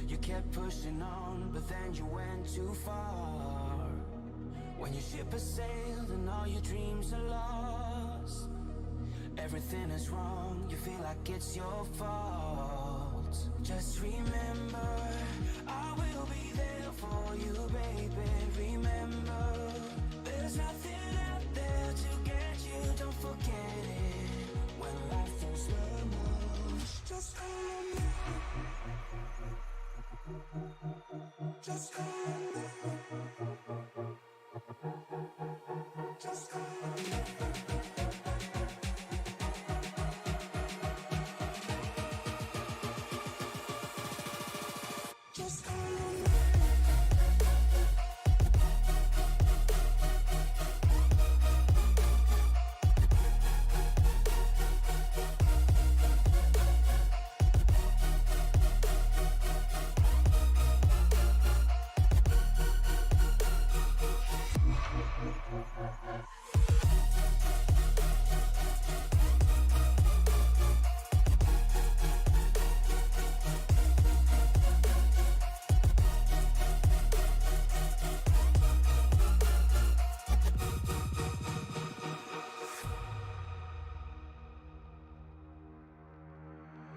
You kept pushing on, but then you went too far. When your ship has sailed and all your dreams are lost, everything is wrong, you feel like it's your fault. Just remember, I will be there for you, baby. Remember, there's nothing out there to get you, don't forget it. When life throws lemons, just hold me. Just hold me. Just hold me.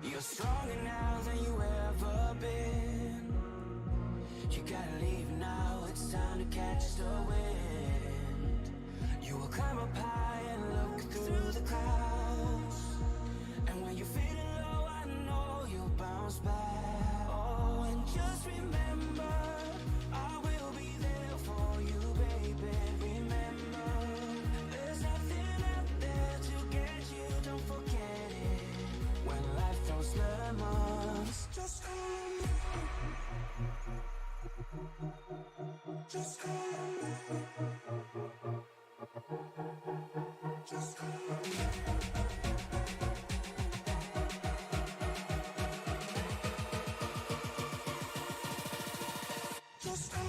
You're stronger now than you ever been. You gotta leave now, it's time to catch the wind. You will climb up high and look through the clouds. And when you're feeling low, I know you'll bounce back. Oh, and just remember, I will be there for you, baby. Remember, there's nothing out there to get you, don't forget it. When life throws lemons, just hold me. Just hold me. Just hold me. Just hold me.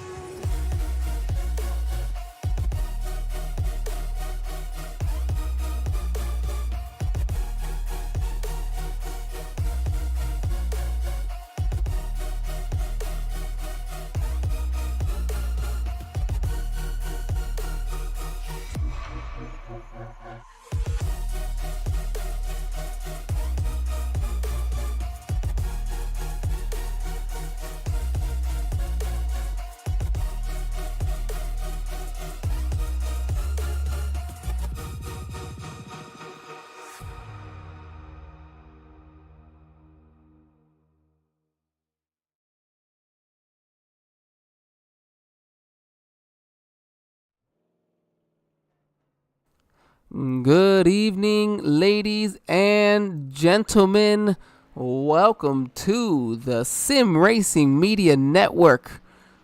Good evening, ladies and gentlemen. Welcome to the Sim Racing Media Network.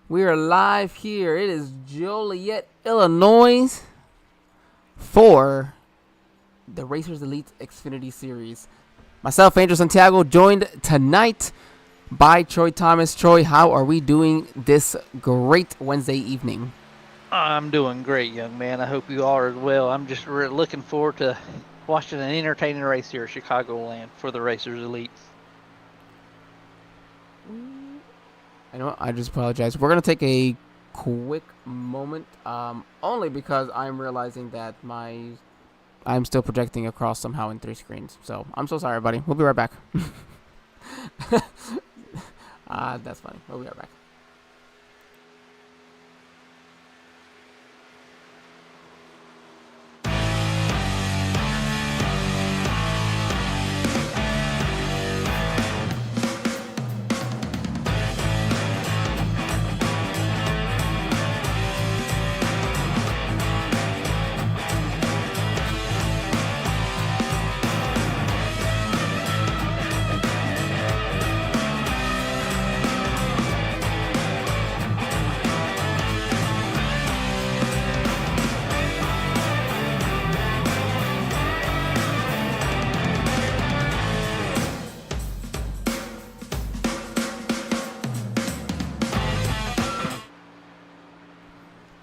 We are live here. It is Joliet, Illinois for the Racers Elite Xfinity Series. Myself, Angel Santiago, joined tonight by Troy Thomas. Troy, how are we doing this great Wednesday evening? I'm doing great, young man. I hope you are as well. I'm just looking forward to watching an entertaining race here at Chicagoland for the Racers Elite. I know. I just apologize. We're gonna take a quick moment, only because I'm realizing that I'm still projecting across somehow in 3 screens. So I'm so sorry, buddy. We'll be right back. That's funny. We'll be right back.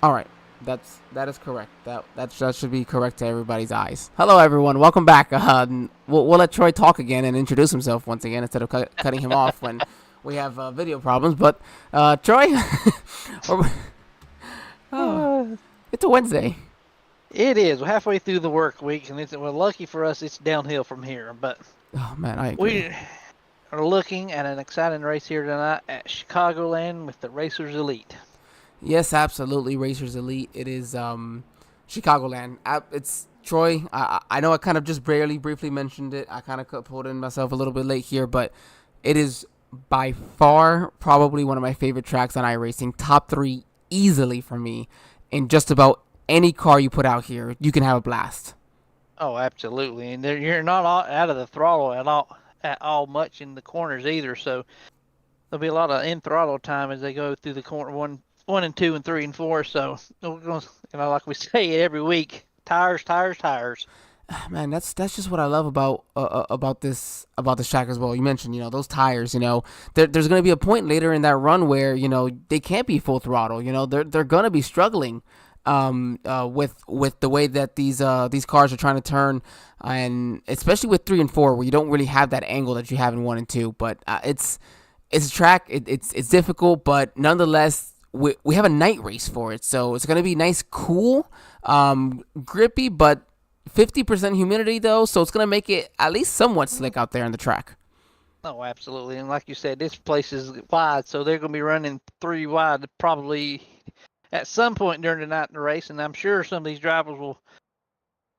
All right, that is correct. That should be correct to everybody's eyes. Hello, everyone. Welcome back. We'll let Troy talk again and introduce himself once again instead of cutting him off when we have video problems. But Troy, it's a Wednesday. It is. We're halfway through the work week, and well, lucky for us, it's downhill from here. But Oh man, I agree. we are looking at an exciting race here tonight at Chicagoland with the Racers Elite. Yes, absolutely, Racers Elite. It is Chicagoland. It's Troy. I know I kind of just briefly mentioned it. I kind of pulled in myself a little bit late here, but it is by far probably one of my favorite tracks on iRacing. Top 3 easily for me. In just about any car you put out here, you can have a blast. Oh, absolutely, and you're not out of the throttle at all much in the corners either. So there'll be a lot of in throttle time as they go through the corner one and 2 and 3 and 4. So we're going, like we say every week, tires. Man, that's just what I love about this track as well. You mentioned, those tires. There's going to be a point later in that run where they can't be full throttle. They're going to be struggling with the way that these cars are trying to turn, and especially with 3 and 4 where you don't really have that angle that you have in 1 and 2. But it's a track. It's difficult, but nonetheless, we have a night race for it, so it's going to be nice, cool, grippy, but 50% humidity though, so it's going to make it at least somewhat slick out there on the track. Oh, absolutely. And like you said, this place is wide, so they're going to be running 3 wide probably at some point during the night in the race, and I'm sure some of these drivers will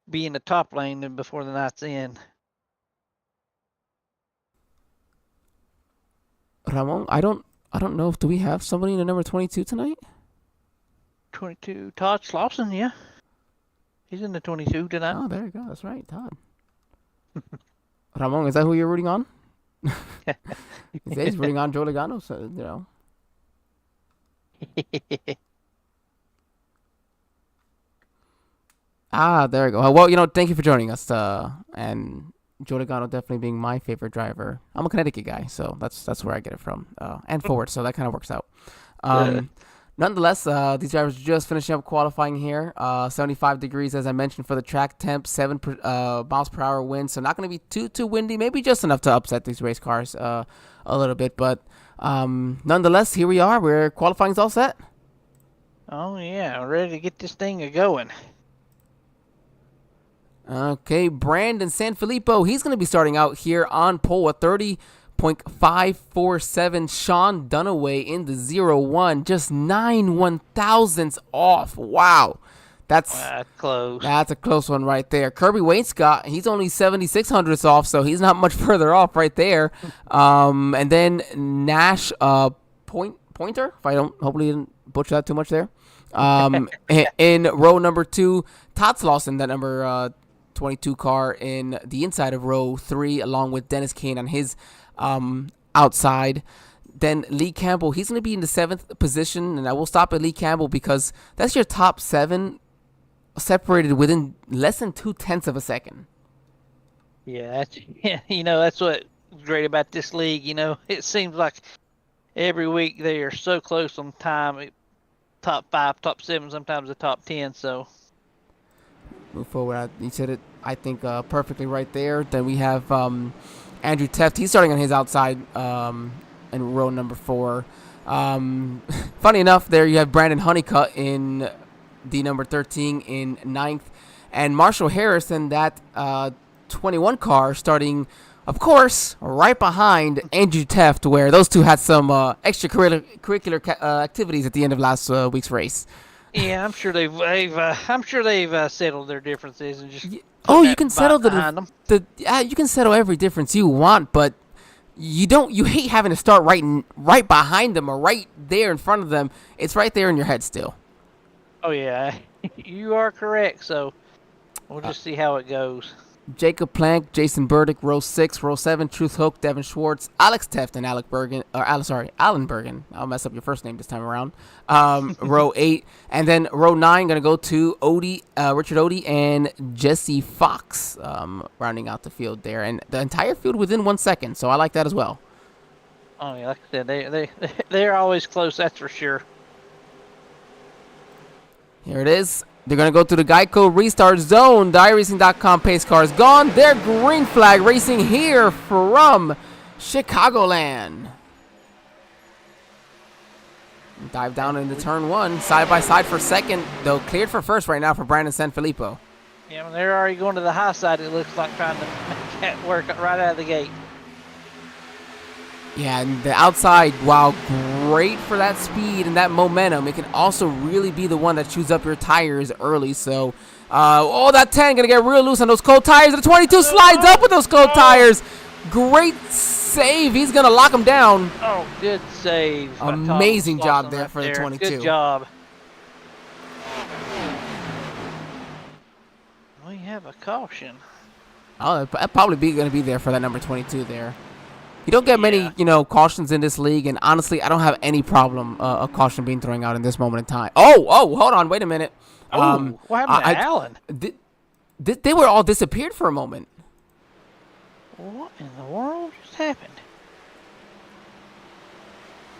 be in the top lane before the night's in. Ramon, I don't know if do we have somebody in the number 22 tonight? 22, Todd Slauson, yeah. He's in the 22 tonight. Oh, there you go. That's right, Todd. Ramon, is that who you're rooting on? He's rooting on Joe Logano, so, there you go. Well, thank you for joining us. And Joe Logano definitely being my favorite driver. I'm a Connecticut guy, so that's where I get it from. And forward, so that kind of works out. Nonetheless, these drivers just finishing up qualifying here. 75 degrees, as I mentioned, for the track temp, 7 miles per hour wind. So not going to be too windy. Maybe just enough to upset these race cars a little bit. But nonetheless, here we are. We're qualifying's all set. Oh, yeah. Ready to get this thing a-going. Okay, Brandon Sanfilippo, he's going to be starting out here on pole at 30.547. Sean Dunaway in the 0-1, just 9 1/1000ths off. Wow, that's close. That's a close one right there. Kirby Wainscott, he's only 7,600ths off, so he's not much further off right there. And then Nash Pointer, if I hopefully didn't butcher that too much there. In row number 2, Todd Slauson, that number 22 car in the inside of row 3, along with Dennis Kane on his outside. Then Lee Campbell, he's going to be in the 7th position, and I will stop at Lee Campbell because that's your top 7 separated within less than 0.2 of a second. Yeah, that's what's great about this league. It seems like every week they are so close on time, top 5, top 7, sometimes the top 10. So move forward. You said it, I think, perfectly right there. Then we have Andrew Teft. He's starting on his outside in row number 4. Funny enough, there you have Brandon Honeycutt in the number 13 in 9th. And Marshall Harrison, that 21 car, starting, of course, right behind Andrew Teft, where those two had some extracurricular activities at the end of last week's race. Yeah, I'm sure they've settled their differences and just. You can settle you can settle every difference you want, but you hate having to start right behind them or right there in front of them. It's right there in your head still. Oh yeah, you are correct. So we'll just see how it goes. Jacob Plank, Jason Burdick, row 6, row 7, Truth Hook, Devin Schwartz, Alex Teft, and Alan Bergen. I'll mess up your first name this time around. Row 8, and then row 9 going to go to Richard Odie and Jesse Fox, rounding out the field there, and the entire field within 1 second. So I like that as well. Oh yeah, like I said, they're always close. That's for sure. Here it is. They're going to go to the Geico Restart Zone. The iRacing.com pace car is gone. They're green flag racing here from Chicagoland. Dive down into turn 1. Side by side for second, though cleared for first right now for Brandon Sanfilippo. Yeah, well, they're already going to the high side, it looks like, trying to make that work right out of the gate. Yeah, and the outside, while great for that speed and that momentum, it can also really be the one that chews up your tires early. So, that 10 going to get real loose on those cold tires. The 22 slides up with those cold tires. Great save. He's going to lock him down. Oh, good save. Amazing job there for the 22. Good job. We have a caution. Oh, that'd probably going to be there for that number 22 there. You don't get many, cautions in this league, and honestly, I don't have any problem a caution being thrown out in this moment in time. Oh, hold on, wait a minute. What happened to Allen? They were all disappeared for a moment. What in the world just happened?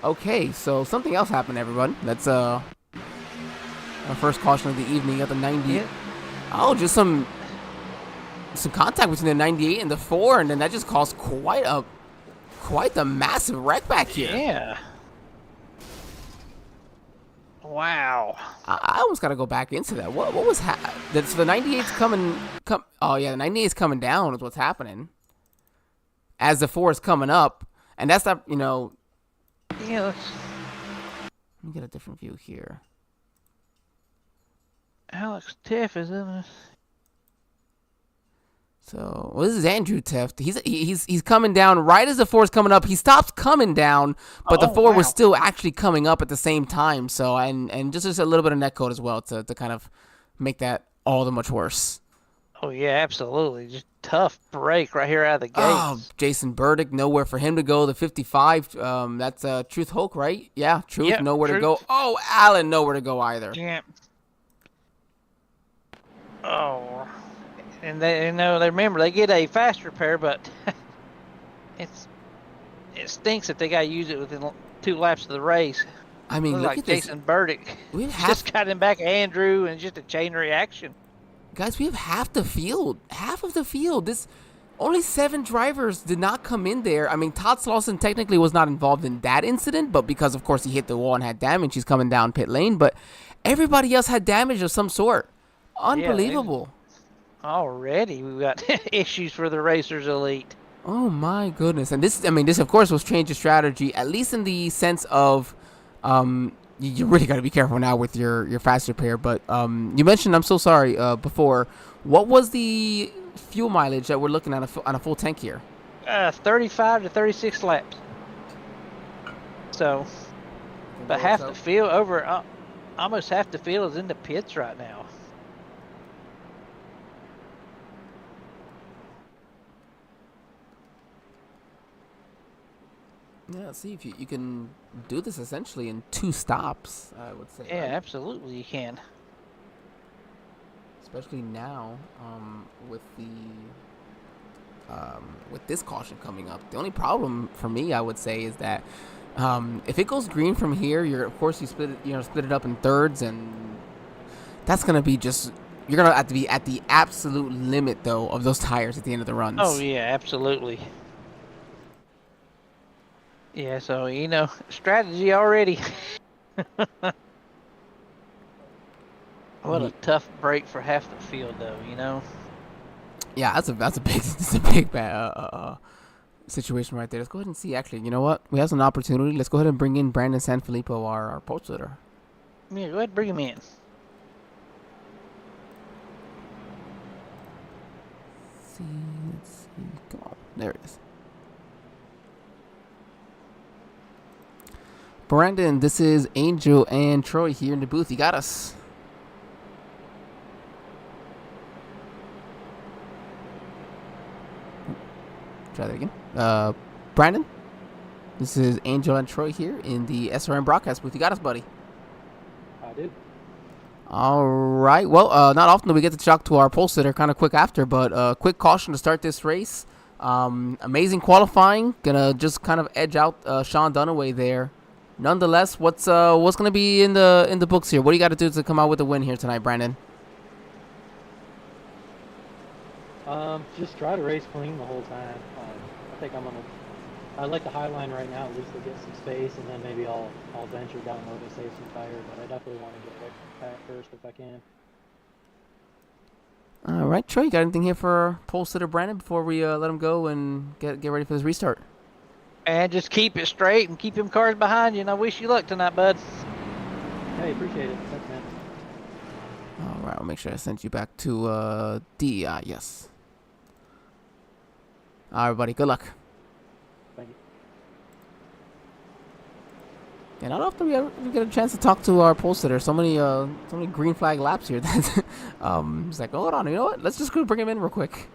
Okay, so something else happened, everyone. That's our first caution of the evening at the 90. Yeah. Oh, just some contact between the 98 and the 4, and then that just caused quite the massive wreck back here. Yeah. Wow. I almost got to go back into that. What was so the 98's oh yeah, the 98's coming down is what's happening. As the 4 is coming up, and that's not, Yeah, let me get a different view here. Alex Tiff is in this. So, this is Andrew Tift. He's coming down right as the 4 is coming up. He stops coming down, but the 4 was still actually coming up at the same time. So, and just a little bit of netcode as well to kind of make that all the much worse. Oh yeah, absolutely. Just tough break right here out of the gate. Oh, Jason Burdick, nowhere for him to go. The 55, that's Truth Hulk, right? Yeah, Truth, yep, nowhere Truth. to go. Oh, Allen, nowhere to go either. Yeah. Oh. And they remember they get a fast repair, but it stinks that they got to use it within 2 laps of the race. I mean, look like at Jason this. Burdick just got him back Andrew, and just a chain reaction. Guys, we have half the field. Half of the field. Only 7 drivers did not come in there. I mean, Todd Slauson technically was not involved in that incident, but because, of course, he hit the wall and had damage, he's coming down pit lane. But everybody else had damage of some sort. Unbelievable. Yeah, already we've got issues for the Racers Elite. Oh, my goodness. And this, of course, was change of strategy, at least in the sense of you really got to be careful now with your fast repair. But you mentioned, I'm so sorry, before, what was the fuel mileage that we're looking at on a full tank here? 35 to 36 laps. So, but half the field almost half the field is in the pits right now. Yeah, see if you can do this essentially in 2 stops, I would say. Yeah, right? absolutely you can. Especially now, with this caution coming up. The only problem for me, I would say, is that if it goes green from here, you split it up in thirds, and that's gonna be you're gonna have to be at the absolute limit though of those tires at the end of the runs. Oh yeah, absolutely. Yeah, so strategy already. What a tough break for half the field, though. Yeah, that's a big bad situation right there. Let's go ahead and see. Actually, you know what? We have some opportunity. Let's go ahead and bring in Brandon Sanfilippo, our post leader. Yeah, go ahead and bring him in. Let's see. Come on, there it is. Brandon, this is Angel and Troy here in the booth. You got us. Try that again. Brandon, this is Angel and Troy here in the SRM broadcast booth. You got us, buddy. I did. All right. Well, not often do we get to talk to our pole sitter kind of quick after, but quick caution to start this race. Amazing qualifying. Gonna just kind of edge out Sean Dunaway there. Nonetheless, what's going to be in the books here? What do you got to do to come out with a win here tonight, Brandon? Just try to race clean the whole time. I think I'm gonna I like the high line right now, at least to get some space, and then maybe I'll venture down low to save some tire, but I definitely want to get away from the pack first if I can. All right, Troy, you got anything here for pole sitter Brandon before we let him go and get ready for this restart? And just keep it straight and keep them cars behind you. And I wish you luck tonight, bud. Hey, appreciate it. Thanks, man. All right, I'll make sure I sent you back to DEI. Yes. All right, everybody. Good luck. Thank you. And I don't know if we get a chance to talk to our pole sitter. So many green flag laps here. That he's like, hold on, you know what? Let's just go bring him in real quick.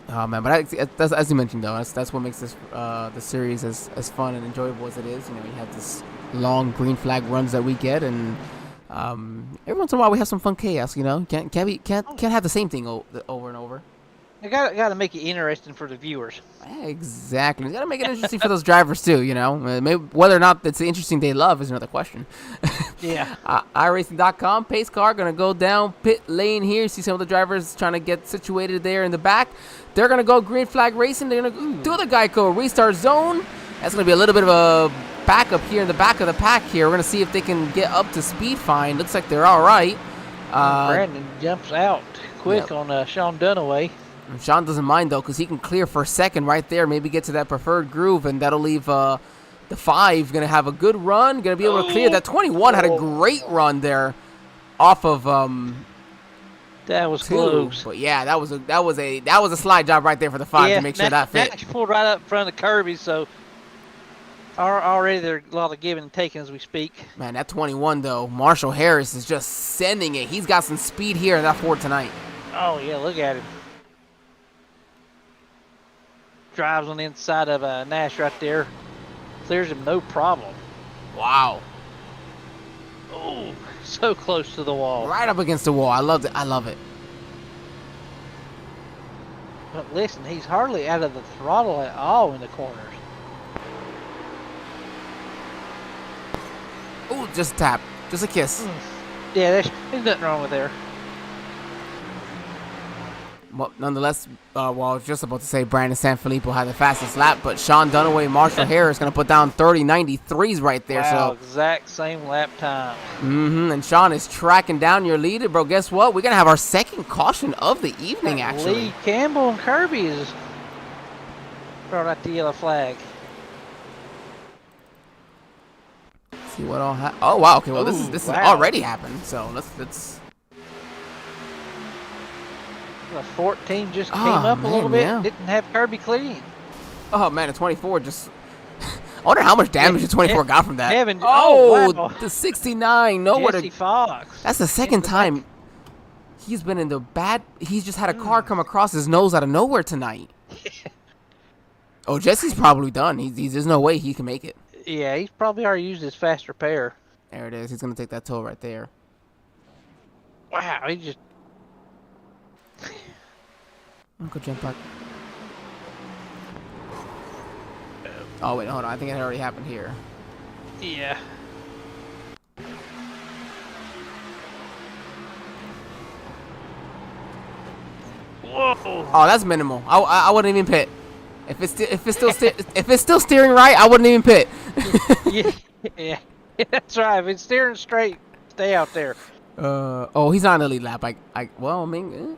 Oh man, but that's, as you mentioned though, that's what makes this the series as fun and enjoyable as it is. You know, you have this long green flag runs that we get, and every once in a while we have some fun chaos. You know, can't have the same thing over and over. I got to make it interesting for the viewers. Exactly. You got to make it interesting for those drivers too, you know. Maybe whether or not it's the interesting they love is another question. Yeah. iRacing.com, pace car going to go down pit lane here. You see some of the drivers trying to get situated there in the back. They're going to go green flag racing. They're going to do the Geico restart zone. That's going to be a little bit of a backup here in the back of the pack here. We're going to see if they can get up to speed fine. Looks like they're all right. Brandon jumps out quick on Sean Dunaway. And Sean doesn't mind, though, because he can clear for a second right there, maybe get to that preferred groove, and that'll leave the 5 going to have a good run, going to be able to clear. That 21 had a great run there off of that was 2. close. But yeah, that was a slide job right there for the 5 to make sure that fit. She pulled right up in front of Kirby, so already there's a lot of giving and taking as we speak. Man, that 21, though, Marshall Harris is just sending it. He's got some speed here in that Ford tonight. Oh, yeah, look at him. Drives on the inside of Nash right there. Clears him no problem. Wow. Oh, so close to the wall. Right up against the wall. I love it. I love it. But listen, he's hardly out of the throttle at all in the corners. Ooh, just a tap. Just a kiss. Yeah, there's nothing wrong with there. Well, nonetheless, I was just about to say Brandon Sanfilippo had the fastest lap, but Sean Dunaway and Marshall Harris going to put down 30.93s right there. Wow, So exact same lap time. and Sean is tracking down your leader, bro. Guess what? We're going to have our second caution of the evening, actually. Lee Campbell and Kirby is brought out the yellow flag. See what all happened. Oh, wow. Okay, well, this has already happened. So let's. The 14 just came up a little bit. Yeah. Didn't have Kirby clean. Oh, man, the 24 just. I wonder how much damage the 24 got from that. Heaven. Oh, wow. the 69. Nowhere Jesse to. Fox. That's the second time he's been in the bad. He's just had a car come across his nose out of nowhere tonight. Oh, Jesse's probably done. There's no way he can make it. Yeah, he's probably already used his fast repair. There it is. He's going to take that toll right there. Wow, he just. I'm going to jump back. Oh, wait, hold on. I think it already happened here. Yeah. Whoa. Oh, that's minimal. I wouldn't even pit. If it's still steering right, I wouldn't even pit. Yeah, that's right. If it's steering straight, stay out there. Oh, he's not in the lead lap. Well, I mean,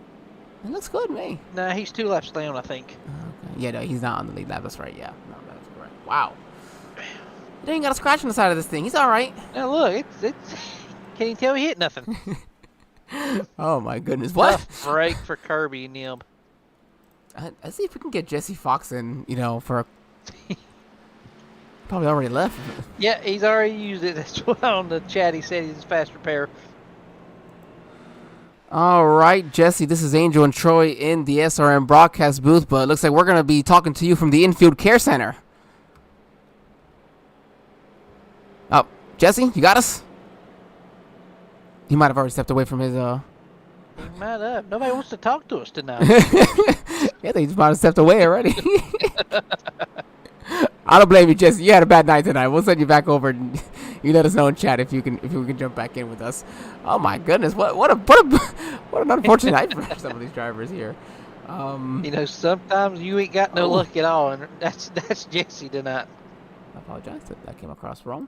it looks good, man. Nah, he's 2 laps down, I think. Okay. Yeah, no, he's not on the lead lap. That's right. Yeah, no, that's correct. Wow. He ain't got a scratch on the side of this thing. He's all right. Now look, it's. Can't even tell he hit nothing. Oh my goodness! What? Tough break for Kirby and him. I see if we can get Jesse Fox in. You know, for probably already left. Yeah, he's already used it. That's why on the chat he said he's fast repair. All right, Jesse, this is Angel and Troy in the SRM broadcast booth, but it looks like we're going to be talking to you from the infield care center. Oh, Jesse, you got us? He might have already stepped away from his, He might have. Nobody wants to talk to us tonight. Yeah, they just might have stepped away already. I don't blame you, Jesse. You had a bad night tonight. We'll send you back over and you let us know in chat if we can jump back in with us. Oh my goodness, what an unfortunate night for some of these drivers here. You know, sometimes you ain't got no Oh. luck at all, and that's Jesse tonight. I apologize that that came across wrong.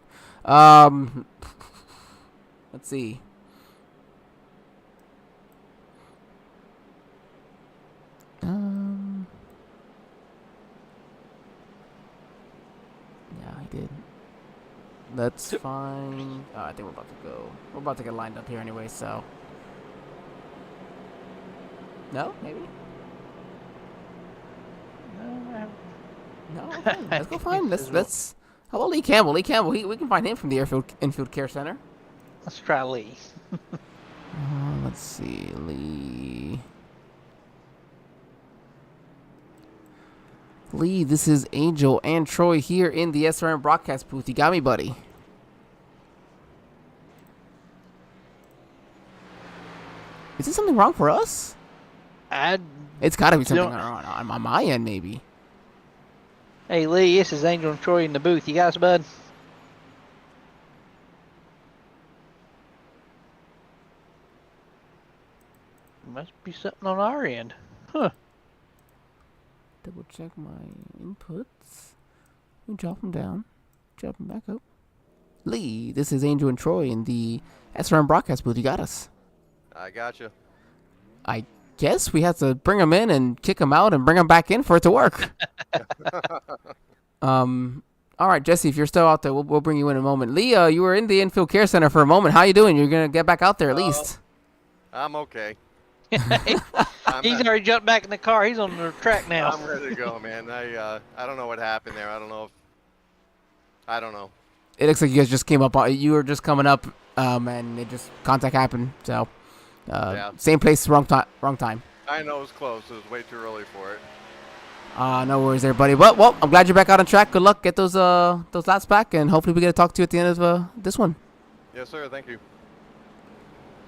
Let's see. Yeah, I did. That's fine. I think we're about to go. We're about to get lined up here anyway, so. No, maybe. No, okay. Let's go find. Let's. How about Lee Campbell? Lee Campbell. We can find him from the infield care center. Let's try Lee. Let's see, Lee. Lee, this is Angel and Troy here in the SRM broadcast booth. You got me, buddy. Is there something wrong for us? It's got to be something on my end, maybe. Hey, Lee, this is Angel and Troy in the booth. You got us, bud? Must be something on our end. Huh. Double check my inputs. We drop them down. Drop them back up. Lee, this is Angel and Troy in the SRM broadcast booth. You got us. I got you. I guess we have to bring them in and kick them out and bring them back in for it to work. All right, Jesse, if you're still out there, we'll bring you in a moment. Lee, you were in the infield care center for a moment. How you doing? You're gonna get back out there at least. I'm okay. He's already jumped back in the car. He's on the track now. I'm ready to go, man. I don't know what happened there. I don't know. It looks like you guys just came up. You were just coming up, and it just contact happened. So, Yeah. same place, wrong time. I know it was close. It was way too early for it. No worries there, buddy. Well, I'm glad you're back out on track. Good luck. Get those laps back, and hopefully we get to talk to you at the end of this one. Yes, sir. Thank you.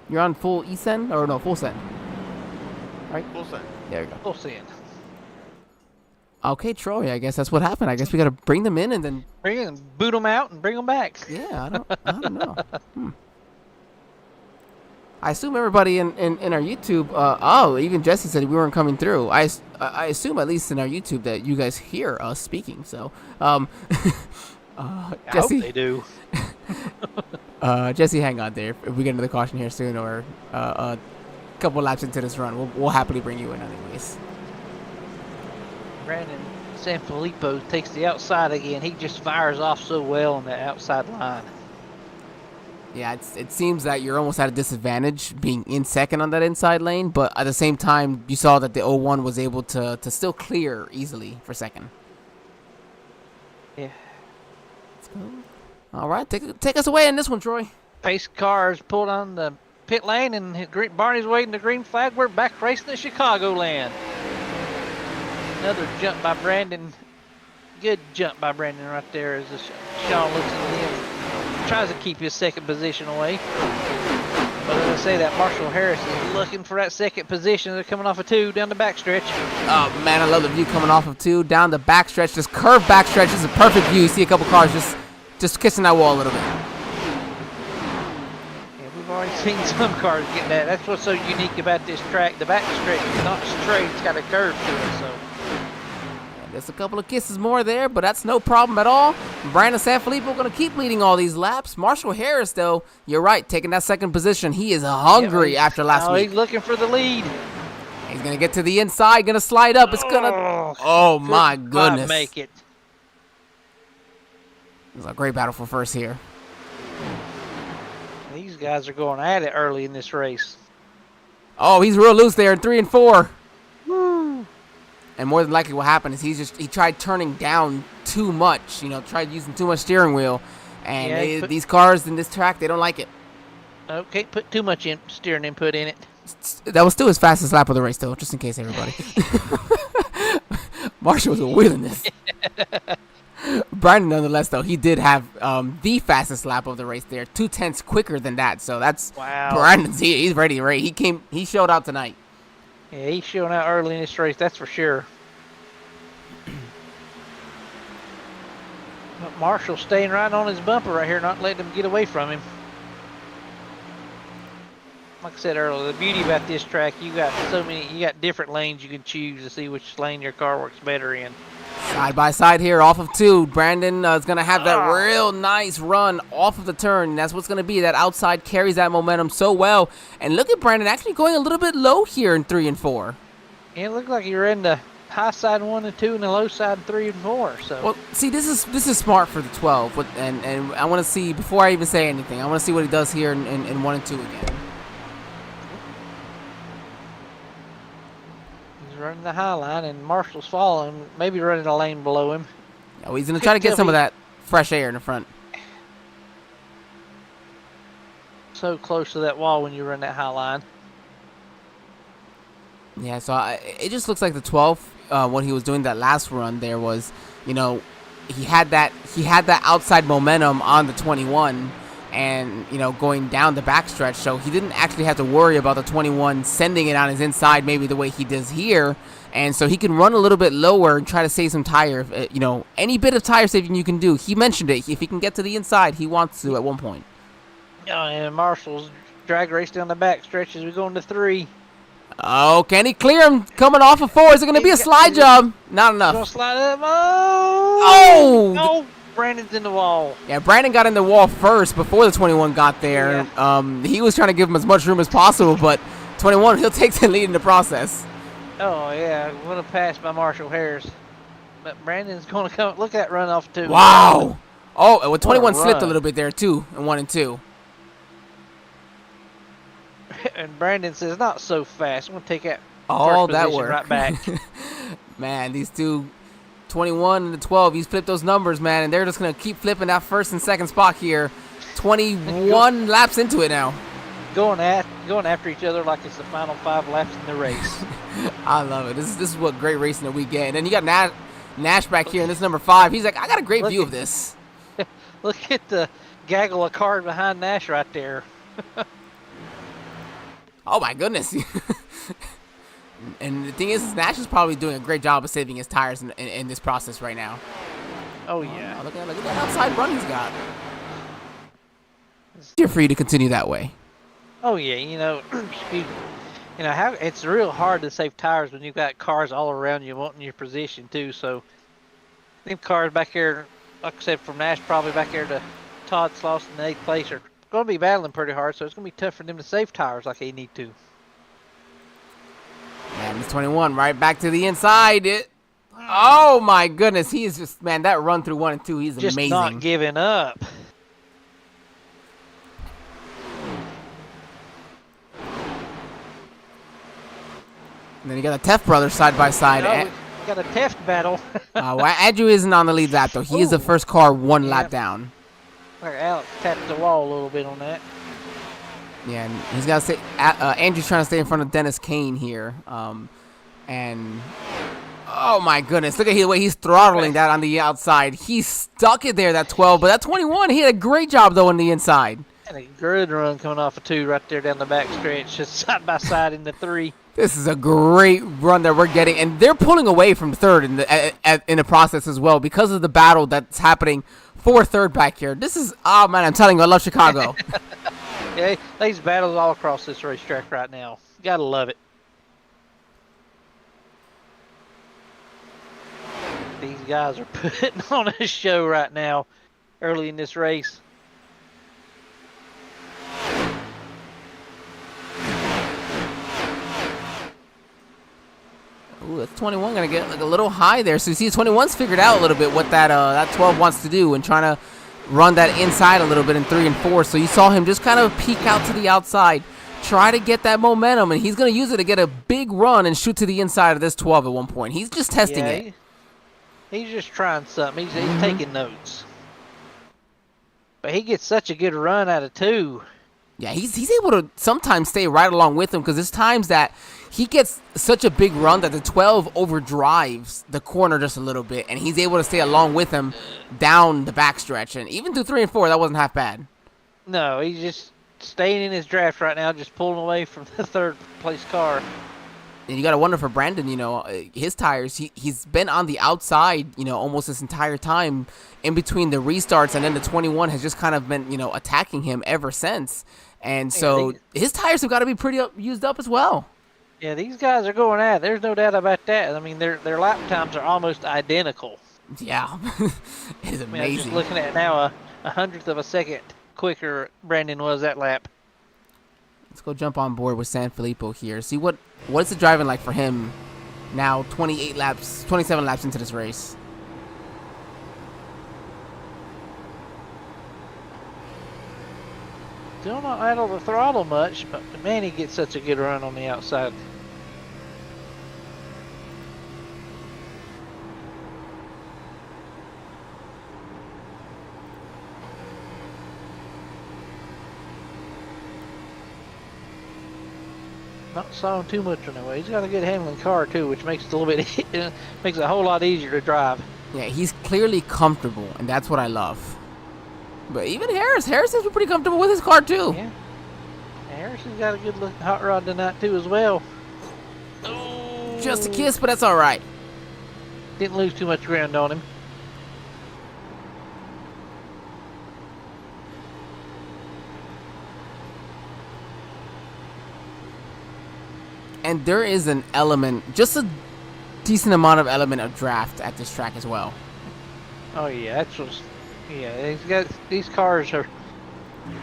You're on full E-Send? Or no, full send. Right? Full send. There you go. We'll see it. Okay, Troy, I guess that's what happened. I guess we got to bring them in and then... Bring them, boot them out, and bring them back. Yeah, I don't know. I assume everybody in our YouTube... even Jesse said we weren't coming through. I assume, at least in our YouTube, that you guys hear us speaking. So, I Jesse... hope they do. Jesse, hang on there. If we get into the caution here soon or a couple laps into this run, we'll happily bring you in anyways. Brandon Sanfilippo takes the outside again. He just fires off so well on that outside line. Yeah, it seems that you're almost at a disadvantage being in second on that inside lane, but at the same time, you saw that the 01 was able to still clear easily for second. Yeah. Let's go. All right, take us away in this one, Troy. Pace cars pulled on the pit lane, and Barney's waving the green flag. We're back racing at Chicagoland. Another jump by Brandon. Good jump by Brandon right there as Sean looks at him. Tries to keep his second position away. But as I say, that Marshall Harris is looking for that second position. They're coming off of 2 down the backstretch. Oh, man, I love the view coming off of 2 down the backstretch. This curved backstretch. This is a perfect view. You see a couple cars just kissing that wall a little bit. Yeah, we've already seen some cars get that. That's what's so unique about this track. The backstretch is not straight. It's got a curve to it, so... There's a couple of kisses more there, but that's no problem at all. Brandon Sanfilippo going to keep leading all these laps. Marshall Harris, though, you're right, taking that second position. He is hungry after last week. He's looking for the lead. He's going to get to the inside, going to slide up. It's going to... Oh, my goodness. Make it. It was a great battle for first here. These guys are going at it early in this race. Oh, he's real loose there in 3 and 4. Woo. And more than likely what happened is he tried turning down too much, tried using too much steering wheel. And these cars in this track, they don't like it. Okay, put too much steering input in it. That was still his fastest lap of the race, though, just in case, everybody. Marshall was wheeling this. Brandon, nonetheless, though, he did have the fastest lap of the race there, 2/10 quicker than that. So that's Brandon's. He's ready to race. He showed out tonight. Yeah, he's showing out early in this race, that's for sure. But Marshall staying right on his bumper right here, not letting him get away from him. like I said earlier, the beauty about this track, you got different lanes you can choose to see which lane your car works better in. Side by side here, off of 2. Brandon is going to have that real nice run off of the turn. That's what's going to be. That outside carries that momentum so well. And look at Brandon actually going a little bit low here in 3 and 4. Yeah, it looked like you're in the high side 1 and 2 and the low side 3 and 4. So. Well, see, this is smart for the 12. And I want to see, before I even say anything, I want to see what he does here in 1 and 2 again. Running the high line, and Marshall's following, maybe running a lane below him. Oh, he's going to try to get some of that fresh air in the front. So close to that wall when you run that high line. Yeah, so it just looks like the 12, what he was doing that last run there was, you know, he had that outside momentum on the 21 and, you know, going down the backstretch, so he didn't actually have to worry about the 21 sending it on his inside maybe the way he does here, and so he can run a little bit lower and try to save some tire, you know, any bit of tire saving you can do. He mentioned it. If he can get to the inside, he wants to at one point. And Marshall's drag race down the backstretch as we go into 3. Oh, can he clear him coming off of 4? Is it going to be a slide job? Not enough. Gonna slide up. Oh! Oh! Brandon's in the wall. Yeah, Brandon got in the wall first before the 21 got there. Yeah. He was trying to give him as much room as possible, but 21, he'll take the lead in the process. Oh, yeah. I'm going to pass by Marshall Harris. But Brandon's going to come. Look at that run off, too. Wow. Oh, well, 21 What a slipped a run. little bit there, too, in 1 and 2. And Brandon says, not so fast. I'm going to take that All first that position work. right back. Man, these two, 21 and the 12, he's flipped those numbers, man, and they're just going to keep flipping that first and second spot here. 21 laps into it now. Going after each other like it's the final 5 laps in the race. I love it. This is what great racing that we get. And then you got Nash back here in this number 5. He's like, I got a great view of this. Look at the gaggle of cars behind Nash right there. Oh, my goodness. And the thing is, Nash is probably doing a great job of saving his tires in this process right now. Oh, yeah. Oh, look at that outside run he's got. It's easier for you to continue that way. Oh, yeah. You know, how it's real hard to save tires when you've got cars all around you wanting your position, too. So, them cars back here, like I said, from Nash probably back here to Todd Slauson in 8th place are going to be battling pretty hard, so it's going to be tough for them to save tires like they need to. Man, this 21 right back to the inside. Oh, my goodness. He is just, man, that run through 1 and 2, he's Just amazing. not giving up. And then you got the Tef brothers side by side. Oh, we got a Teft battle. Well, Andrew isn't on the lead lap, though. He is the first car one lap Yep. down. Like Alex tapped the wall a little bit on that. Yeah, and he's got to stay. Andrew's trying to stay in front of Dennis Kane here. And oh my goodness, look at the way he's throttling that on the outside. He stuck it there, that 12, but that 21, he had a great job though on the inside. And a good run coming off of 2 right there down the back stretch, just side by side in the 3. This is a great run that we're getting, and they're pulling away from third in the process as well because of the battle that's happening for third back here. This is, oh man, I'm telling you, I love Chicago. Yeah, these battles all across this racetrack right now. Gotta love it. These guys are putting on a show right now, early in this race. Ooh, that's 21 gonna get like a little high there. So you see, 21's figured out a little bit what that 12 wants to do and trying to run that inside a little bit in 3 and 4. So you saw him just kind of peek out to the outside, try to get that momentum, and he's gonna use it to get a big run and shoot to the inside of this 12 at one point. He's just testing it. He's just trying something. He's taking notes. But he gets such a good run out of 2. Yeah, he's able to sometimes stay right along with him because there's times that he gets such a big run that the 12 overdrives the corner just a little bit, and he's able to stay along with him down the backstretch. And even through 3 and 4, that wasn't half bad. No, he's just staying in his draft right now, just pulling away from the 3rd place car. And you got to wonder for Brandon, you know, his tires, he's been on the outside, you know, almost this entire time in between the restarts, and then the 21 has just kind of been, you know, attacking him ever since. And so his tires have got to be pretty used up as well. Yeah, these guys are going at it. There's no doubt about that. I mean, their lap times are almost identical. Yeah, it's I mean, I'm amazing. just looking at now a hundredth of a second quicker Brandon was that lap. Let's go jump on board with Sanfilippo here. See what's the driving like for him now 27 laps into this race. Still not idle the throttle much, but man, he gets such a good run on the outside. Not slowing too much on the way. He's got a good handling car too, which makes it a little bit makes it a whole lot easier to drive. Yeah, he's clearly comfortable, and that's what I love. But even Harris seems to be pretty comfortable with his car too. Yeah. Harrison's got a good looking hot rod tonight too as well. Oh, Just a kiss, but that's all right. didn't lose too much ground on him. And there is an element, just a decent amount of element of draft at this track as well. Oh yeah, these cars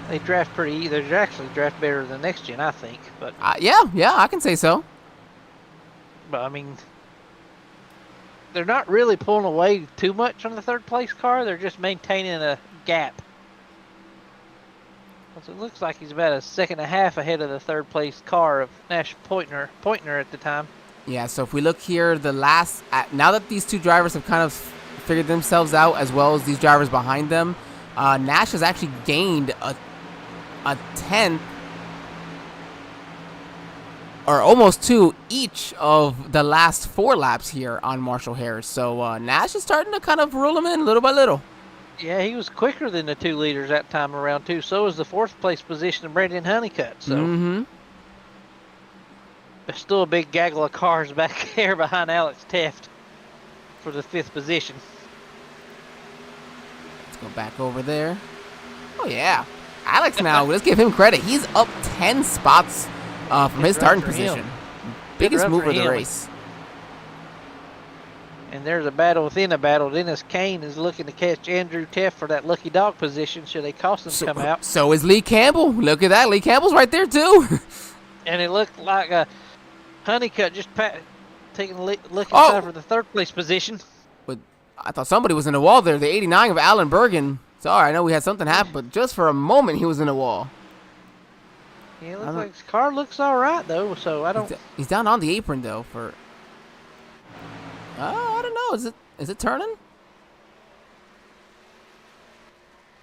they draft pretty. They actually draft better than next gen, I think. But Yeah, I can say so. I mean, they're not really pulling away too much on the third place car. They're just maintaining a gap. So it looks like he's about a second and a half ahead of the third place car of Nash Pointner at the time. Yeah, so if we look here, now that these two drivers have kind of figured themselves out, as well as these drivers behind them, Nash has actually gained a tenth or almost two each of the last 4 laps here on Marshall Harris. So Nash is starting to kind of rule him in little by little. Yeah, he was quicker than the 2 leaders that time around too. So was the 4th place position of Brandon Honeycutt. So there's still a big gaggle of cars back there behind Alex Teft for the 5th position. Let's go back over there. Oh yeah, Alex now. Let's give him credit. He's up 10 spots from his starting position. Biggest move of the race. And there's a battle within a battle. Dennis Kane is looking to catch Andrew Teft for that lucky dog position should they cost him come out. So is Lee Campbell. Look at that. Lee Campbell's right there too. And it looked like Honeycutt just taking a look inside for the 3rd place position. But I thought somebody was in the wall there. The 89 of Alan Bergen. Sorry, I know we had something happen, but just for a moment he was in the wall. Yeah, it looks like his car looks all right though. So I don't. He's down on the apron though for. I don't know. Is it turning?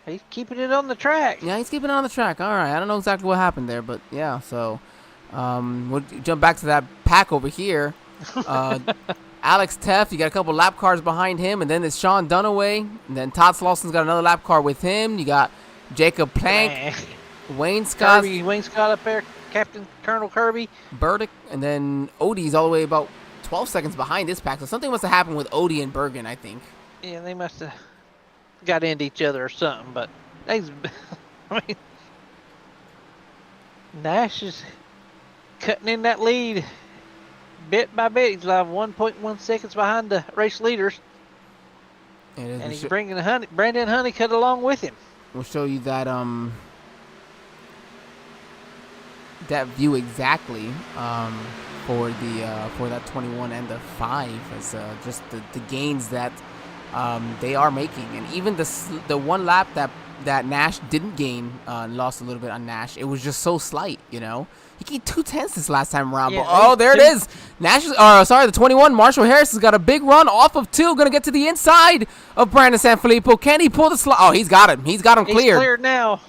He's keeping it on the track. Yeah, he's keeping it on the track. All right. I don't know exactly what happened there, but yeah. So, we'll jump back to that pack over here. Alex Teft, you got a couple lap cars behind him, and then it's Sean Dunaway, and then Todd Slausson's got another lap car with him. You got Jacob Plank, Wayne Scott up there, Captain Colonel Kirby, Burdick, and then Odie's all the way about 12 seconds behind this pack. So something must have happened with Odie and Bergen, I think. Yeah, they must have got into each other or something. But I mean, Nash is cutting in that lead bit by bit. He's like 1.1 seconds behind the race leaders, and he's bringing Brandon Honeycutt along with him. We'll show you that that view exactly for that 21 and the 5 as just the gains that they are making, and even the one lap that Nash didn't gain, lost a little bit on Nash. It was just so slight, you know. He gained 2/10 this last time around. Yeah, but there it is. The 21 Marshall Harris has got a big run off of 2. Going to get to the inside of Brandon Sanfilippo. Can he pull the slide? Oh, he's got him. He's got him cleared. He's cleared now.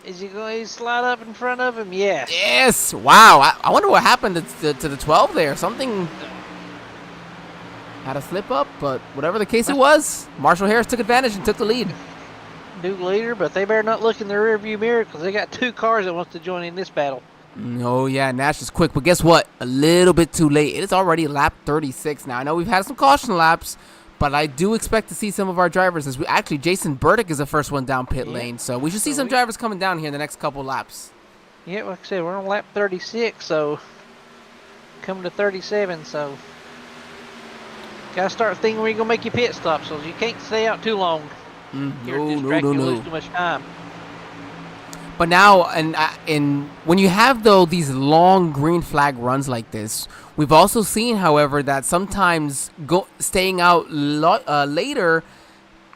Is he going to slide up in front of him? Yes. Yes. Wow. I wonder what happened to the 12 there. Something had a slip up, but whatever the case it was, Marshall Harris took advantage and took the lead. New leader, but they better not look in the rearview mirror because they got 2 cars that wants to join in this battle. Oh, yeah, Nash is quick, but guess what? A little bit too late. It is already lap 36 now. I know we've had some caution laps, But I do expect to see some of our drivers. Actually, Jason Burdick is the first one down pit lane, so we should see some drivers coming down here in the next couple laps. Yeah, like I said, we're on lap 36, so coming to 37, so gotta start thinking where you're gonna make your pit stop, so you can't stay out too long. You'll lose too much time. But now, and when you have these long green flag runs like this, we've also seen, however, that sometimes staying out later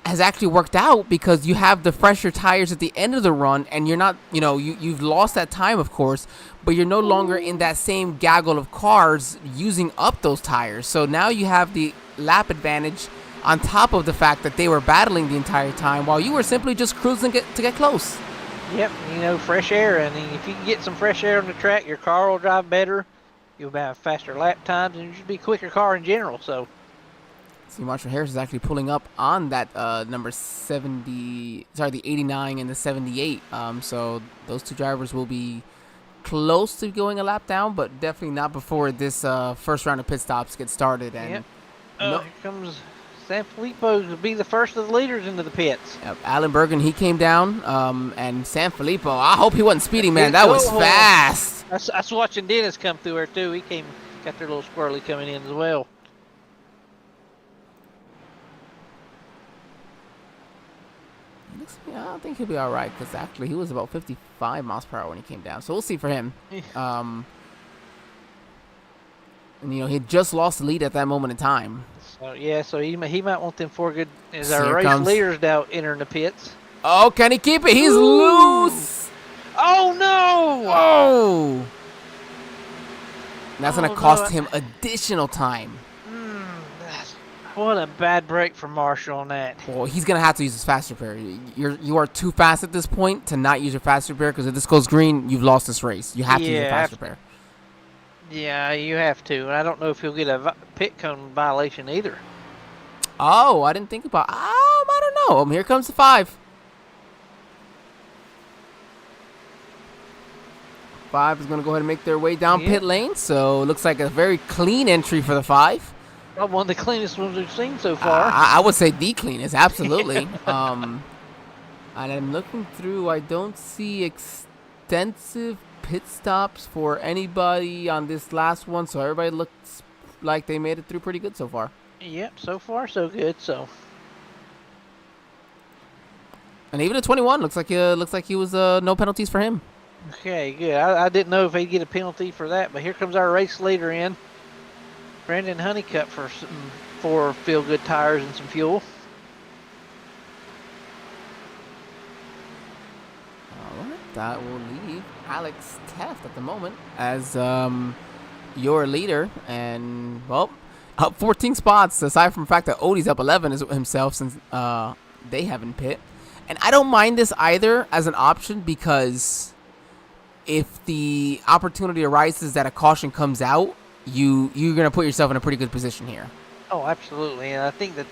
has actually worked out because you have the fresher tires at the end of the run, and you're not, you've lost that time, of course, but you're no longer in that same gaggle of cars using up those tires. So now you have the lap advantage on top of the fact that they were battling the entire time while you were simply just cruising to get close. Yep, fresh air, and if you can get some fresh air on the track, your car will drive better. You'll have faster lap times, and you should be a quicker car in general. So, see, Marshall Harris is actually pulling up on that number 70, the 89 and the 78. So those two drivers will be close to going a lap down, but definitely not before this first round of pit stops gets started. And here comes Sanfilippo to be the first of the leaders into the pits. Yep, Alan Bergen, he came down, and Sanfilippo, I hope he wasn't speeding, man. That was fast. I was watching Dennis come through there, too. He got their little squirrely coming in as well. I don't think he'll be all right because actually he was about 55 miles per hour when he came down. So we'll see for him. And, he just lost the lead at that moment in time. So he might want them four good as our race leaders now entering the pits. Oh, can he keep it? He's loose. Oh, no. Oh. That's going to cost him additional time. What a bad break for Marshall on that. Well, he's going to have to use his fast repair. You are too fast at this point to not use your fast repair because if this goes green, you've lost this race. You have to use your fast repair. Yeah, you have to. And I don't know if he'll get a pit cone violation either. Oh, I didn't think about I don't know. Here comes the 5. 5 is going to go ahead and make their way down pit lane. So it looks like a very clean entry for the 5. Well, one of the cleanest ones we've seen so far. I would say the cleanest, absolutely. And I'm looking through. I don't see extensive pit stops for anybody on this last one. So everybody looks like they made it through pretty good so far. Yep, so far so good. So. And even at 21, looks like he was no penalties for him. Okay, good. I didn't know if he'd get a penalty for that, but here comes our race leader in. Brandon Honeycutt for some 4 feel-good tires and some fuel. All right, that will leave Alex Taft at the moment as your leader, and well, up 14 spots. Aside from the fact that Odie's up 11 himself since they haven't pit, and I don't mind this either as an option because if the opportunity arises that a caution comes out, you're going to put yourself in a pretty good position here. Oh, absolutely. And I think the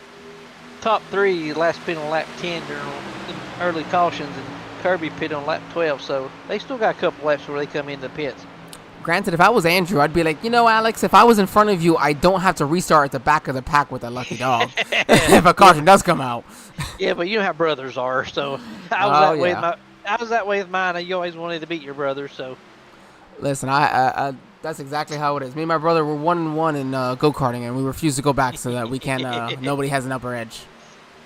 top 3 last pit on lap 10 during the early cautions, and Kirby pit on lap 12. So they still got a couple laps where they come into the pits. Granted, if I was Andrew, I'd be like, Alex, if I was in front of you, I don't have to restart at the back of the pack with a lucky dog if a caution does come out. Yeah, but you know how brothers are. So I was that way with mine. You always wanted to beat your brother. So listen, I that's exactly how it is. Me and my brother were 1-1 in go-karting, and we refuse to go back so that we can. Nobody has an upper edge.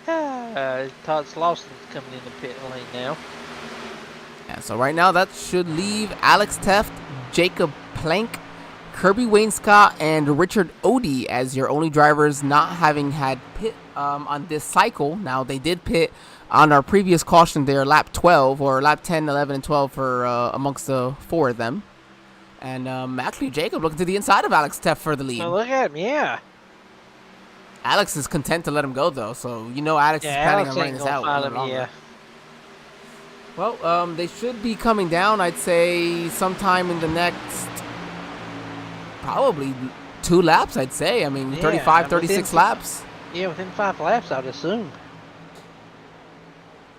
Todd Slauson's coming in the pit lane now. Yeah, so right now that should leave Alex Teft, Jacob Plank, Kirby Wainscott, and Richard Odie as your only drivers not having had pit on this cycle. Now, they did pit on our previous caution there, lap 12, or lap 10, 11, and 12 for amongst the 4 of them. And actually, Jacob looking to the inside of Alex Teft for the lead. Oh, look at him, yeah. Alex is content to let him go, though, so Alex is planning on running this out. Yeah. Well, they should be coming down, I'd say, sometime in the next, probably 2 laps, I'd say. I mean, 35, 36 laps. Yeah, within 5 laps, I'd assume.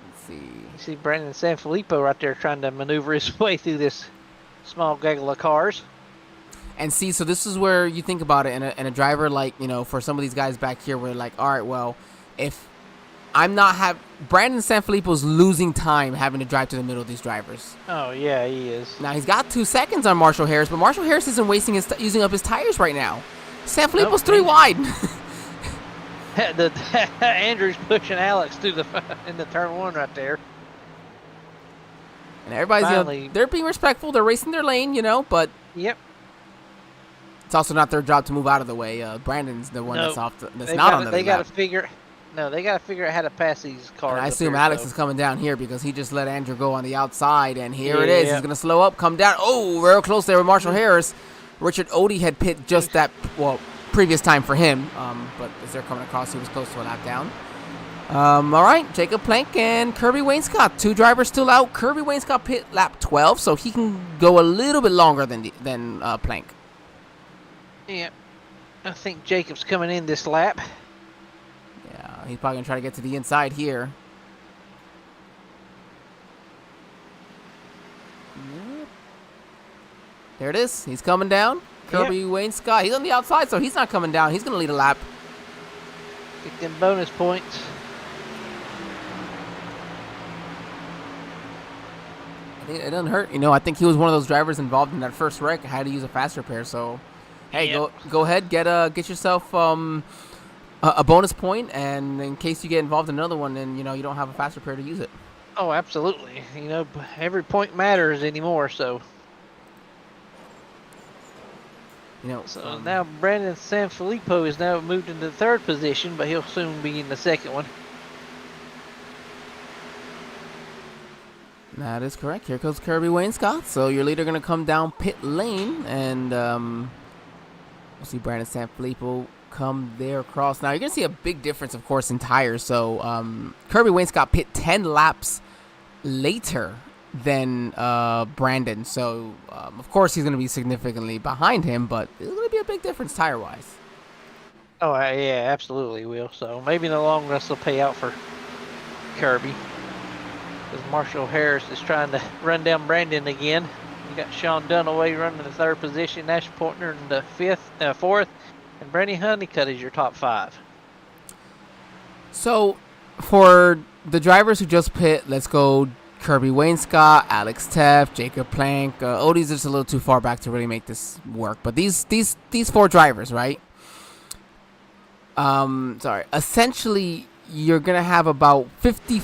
Let's see. You see Brandon Sanfilippo right there trying to maneuver his way through this small gaggle of cars. And see, so this is where you think about it, and a driver like, for some of these guys back here, we're like, all right, well, if I'm not Brandon Sanfilippo's losing time having to drive to the middle of these drivers. Oh yeah, he is. Now he's got 2 seconds on Marshall Harris, but Marshall Harris isn't using up his tires right now. Sanfilippo's 3 wide. Andrew's pushing Alex in the turn 1 right there. And everybody's, they're being respectful. They're racing their lane, but Yep. it's also not their job to move out of the way. Brandon's the one that's on the They got to figure out how to pass these cars. And I assume Alex is coming down here because he just let Andrew go on the outside, and here it is. He's going to slow up, come down. Oh, real close there with Marshall Harris. Richard Odie had pit just previous time for him, but as they're coming across, he was close to a lap down. All right, Jacob Plank and Kirby Wainscott, 2 drivers still out. Kirby Wainscott pit lap 12, so he can go a little bit longer than Plank. Yeah, I think Jacob's coming in this lap. Yeah, he's probably going to try to get to the inside here. There it is. He's coming down. Kirby Wainscott. He's on the outside, so he's not coming down. He's going to lead a lap. Get them bonus points. It doesn't hurt. I think he was one of those drivers involved in that first wreck. Had to use a fast repair, so hey, go ahead, get yourself a bonus point, and in case you get involved in another one, then you don't have a fast repair to use it. Oh, absolutely. Every point matters anymore, so. So now Brandon Sanfilippo is now moved into the 3rd position, but he'll soon be in the 2nd one. That is correct. Here comes Kirby Wainscott. So your leader going to come down pit lane, and we'll see Brandon Sanfilippo come there across. Now you're going to see a big difference, of course, in tires. So Kirby Wainscott pit 10 laps later than Brandon. So of course he's going to be significantly behind him, but it's going to be a big difference tire-wise. Oh yeah, absolutely will. So maybe in the long run will pay out for Kirby. Because Marshall Harris is trying to run down Brandon again. You got Sean Dunaway running the 3rd position, Nash Portner in the 4th, and Brandon Honeycutt is your top 5. So for the drivers who just pit, let's go Kirby Wainscott, Alex Teff, Jacob Plank. Odie's just a little too far back to really make this work. But these 4 drivers, right? Essentially, you're going to have about 60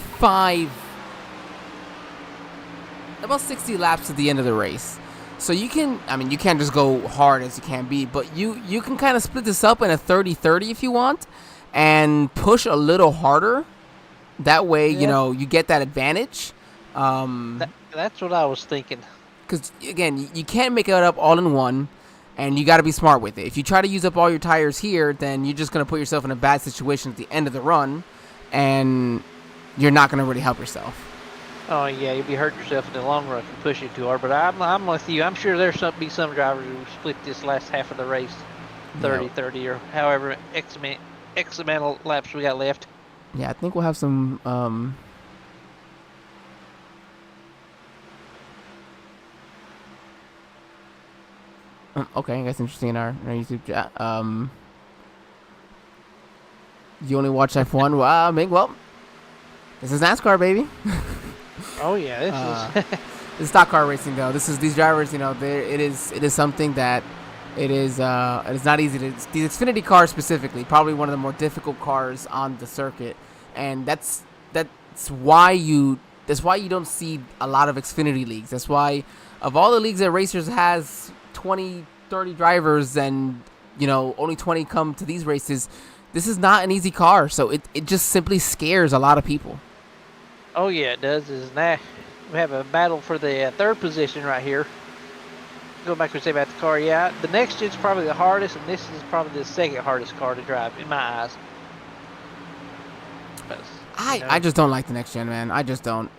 laps at the end of the race. So you can't just go hard as you can be, but you can kind of split this up in a 30-30 if you want and push a little harder. That way, you get that advantage. That's what I was thinking. Because, again, you can't make it up all in one, and you got to be smart with it. If you try to use up all your tires here, then you're just going to put yourself in a bad situation at the end of the run, and you're not going to really help yourself. Oh yeah, you'll be hurting yourself in the long run if you push it too hard. But I'm with you. I'm sure there's be some drivers who split this last half of the race, 30-30 or however X amount of laps we got left. Yeah, I think we'll have some. Okay, that's interesting in our YouTube chat. You only watch F1? Well, this is NASCAR, baby. Oh yeah, this is. This is stock car racing, though. These drivers, it is something that it is not easy to. The Xfinity car specifically, probably one of the more difficult cars on the circuit, and that's why you don't see a lot of Xfinity leagues. That's why of all the leagues that Racers has 20, 30 drivers, and only 20 come to these races. This is not an easy car, so it just simply scares a lot of people. Oh yeah, it does. We have a battle for the 3rd position right here. Go back and say about the car. Yeah, the next gen's probably the hardest, and this is probably the 2nd hardest car to drive in my eyes. I just don't like the next gen, man. I just don't.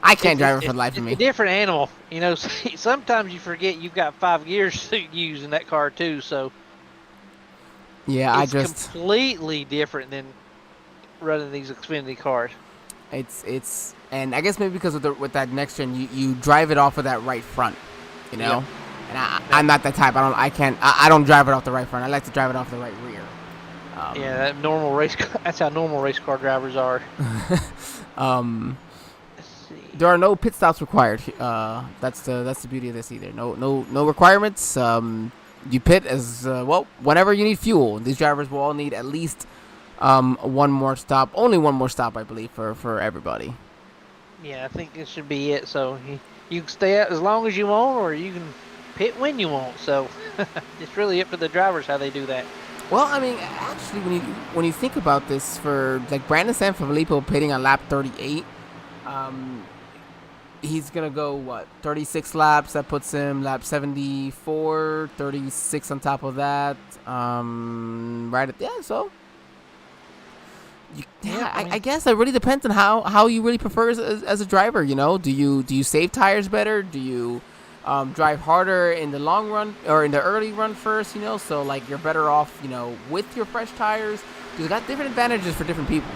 I can't drive it for the life of me. It's a different animal. Sometimes you forget you've got 5 gears to use in that car too. So yeah, it's completely different than running these Xfinity cars. And I guess maybe because with that next gen, you drive it off of that right front, Yep. And I'm not that type. I don't drive it off the right front. I like to drive it off the right rear. Yeah, that normal race. That's how normal race car drivers are. Let's see. There are no pit stops required. That's the beauty of this either. No requirements. You pit as whenever you need fuel. These drivers will all need at least one more stop. Only one more stop, I believe, for everybody. Yeah, I think it should be it. So you can stay out as long as you want, or you can pit when you want. So it's really up to the drivers how they do that. Well, I mean, actually, when you think about this, for like Brandon Sanfilippo pitting on lap 38, he's gonna go 36 laps. That puts him lap 74, 36 on top of that. So. I guess it really depends on how you really prefer as a driver. You know, do you save tires better? Do you drive harder in the long run or in the early run first? You know, so like you're better off, you know, with your fresh tires. Because it got different advantages for different people.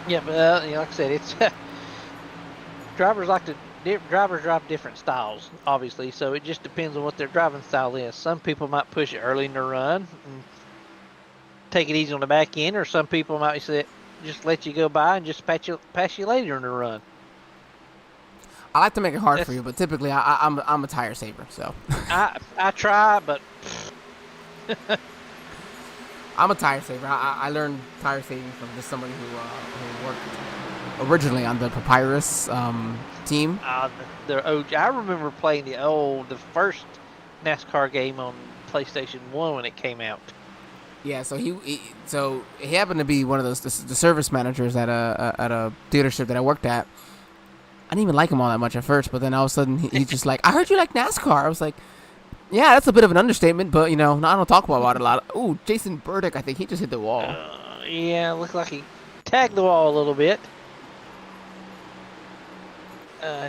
Yeah, but like I said, it's drivers drive different styles, obviously. So it just depends on what their driving style is. Some people might push it early in the run and take it easy on the back end, or some people might say just let you go by and just pass you later in the run. I like to make it hard for you, but typically I'm a tire saver. So I try, but I'm a tire saver. I learned tire saving from just somebody who worked originally on the Papyrus team. I remember playing the first NASCAR game on PlayStation 1 when it came out. Yeah, so he happened to be one of the service managers at a dealership that I worked at. I didn't even like him all that much at first, but then all of a sudden he's just like, I heard you like NASCAR. I was like, yeah, that's a bit of an understatement, but you know, I don't talk about it a lot. Ooh, Jason Burdick, I think he just hit the wall. Yeah, looked like he tagged the wall a little bit.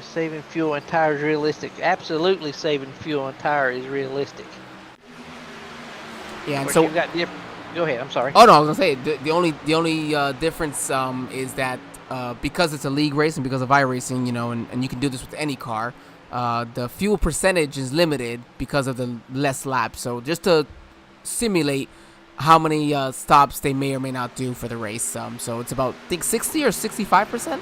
Saving fuel and tires realistic. Absolutely, saving fuel and tire is realistic. Yeah, and so so you've got go ahead. I'm sorry. Oh no, I was gonna say the only difference is that because it's a league race and because of iRacing, you know, and you can do this with any car, the fuel percentage is limited because of the less laps. So just to simulate how many stops they may or may not do for the race, so it's about I think 60 or 65%.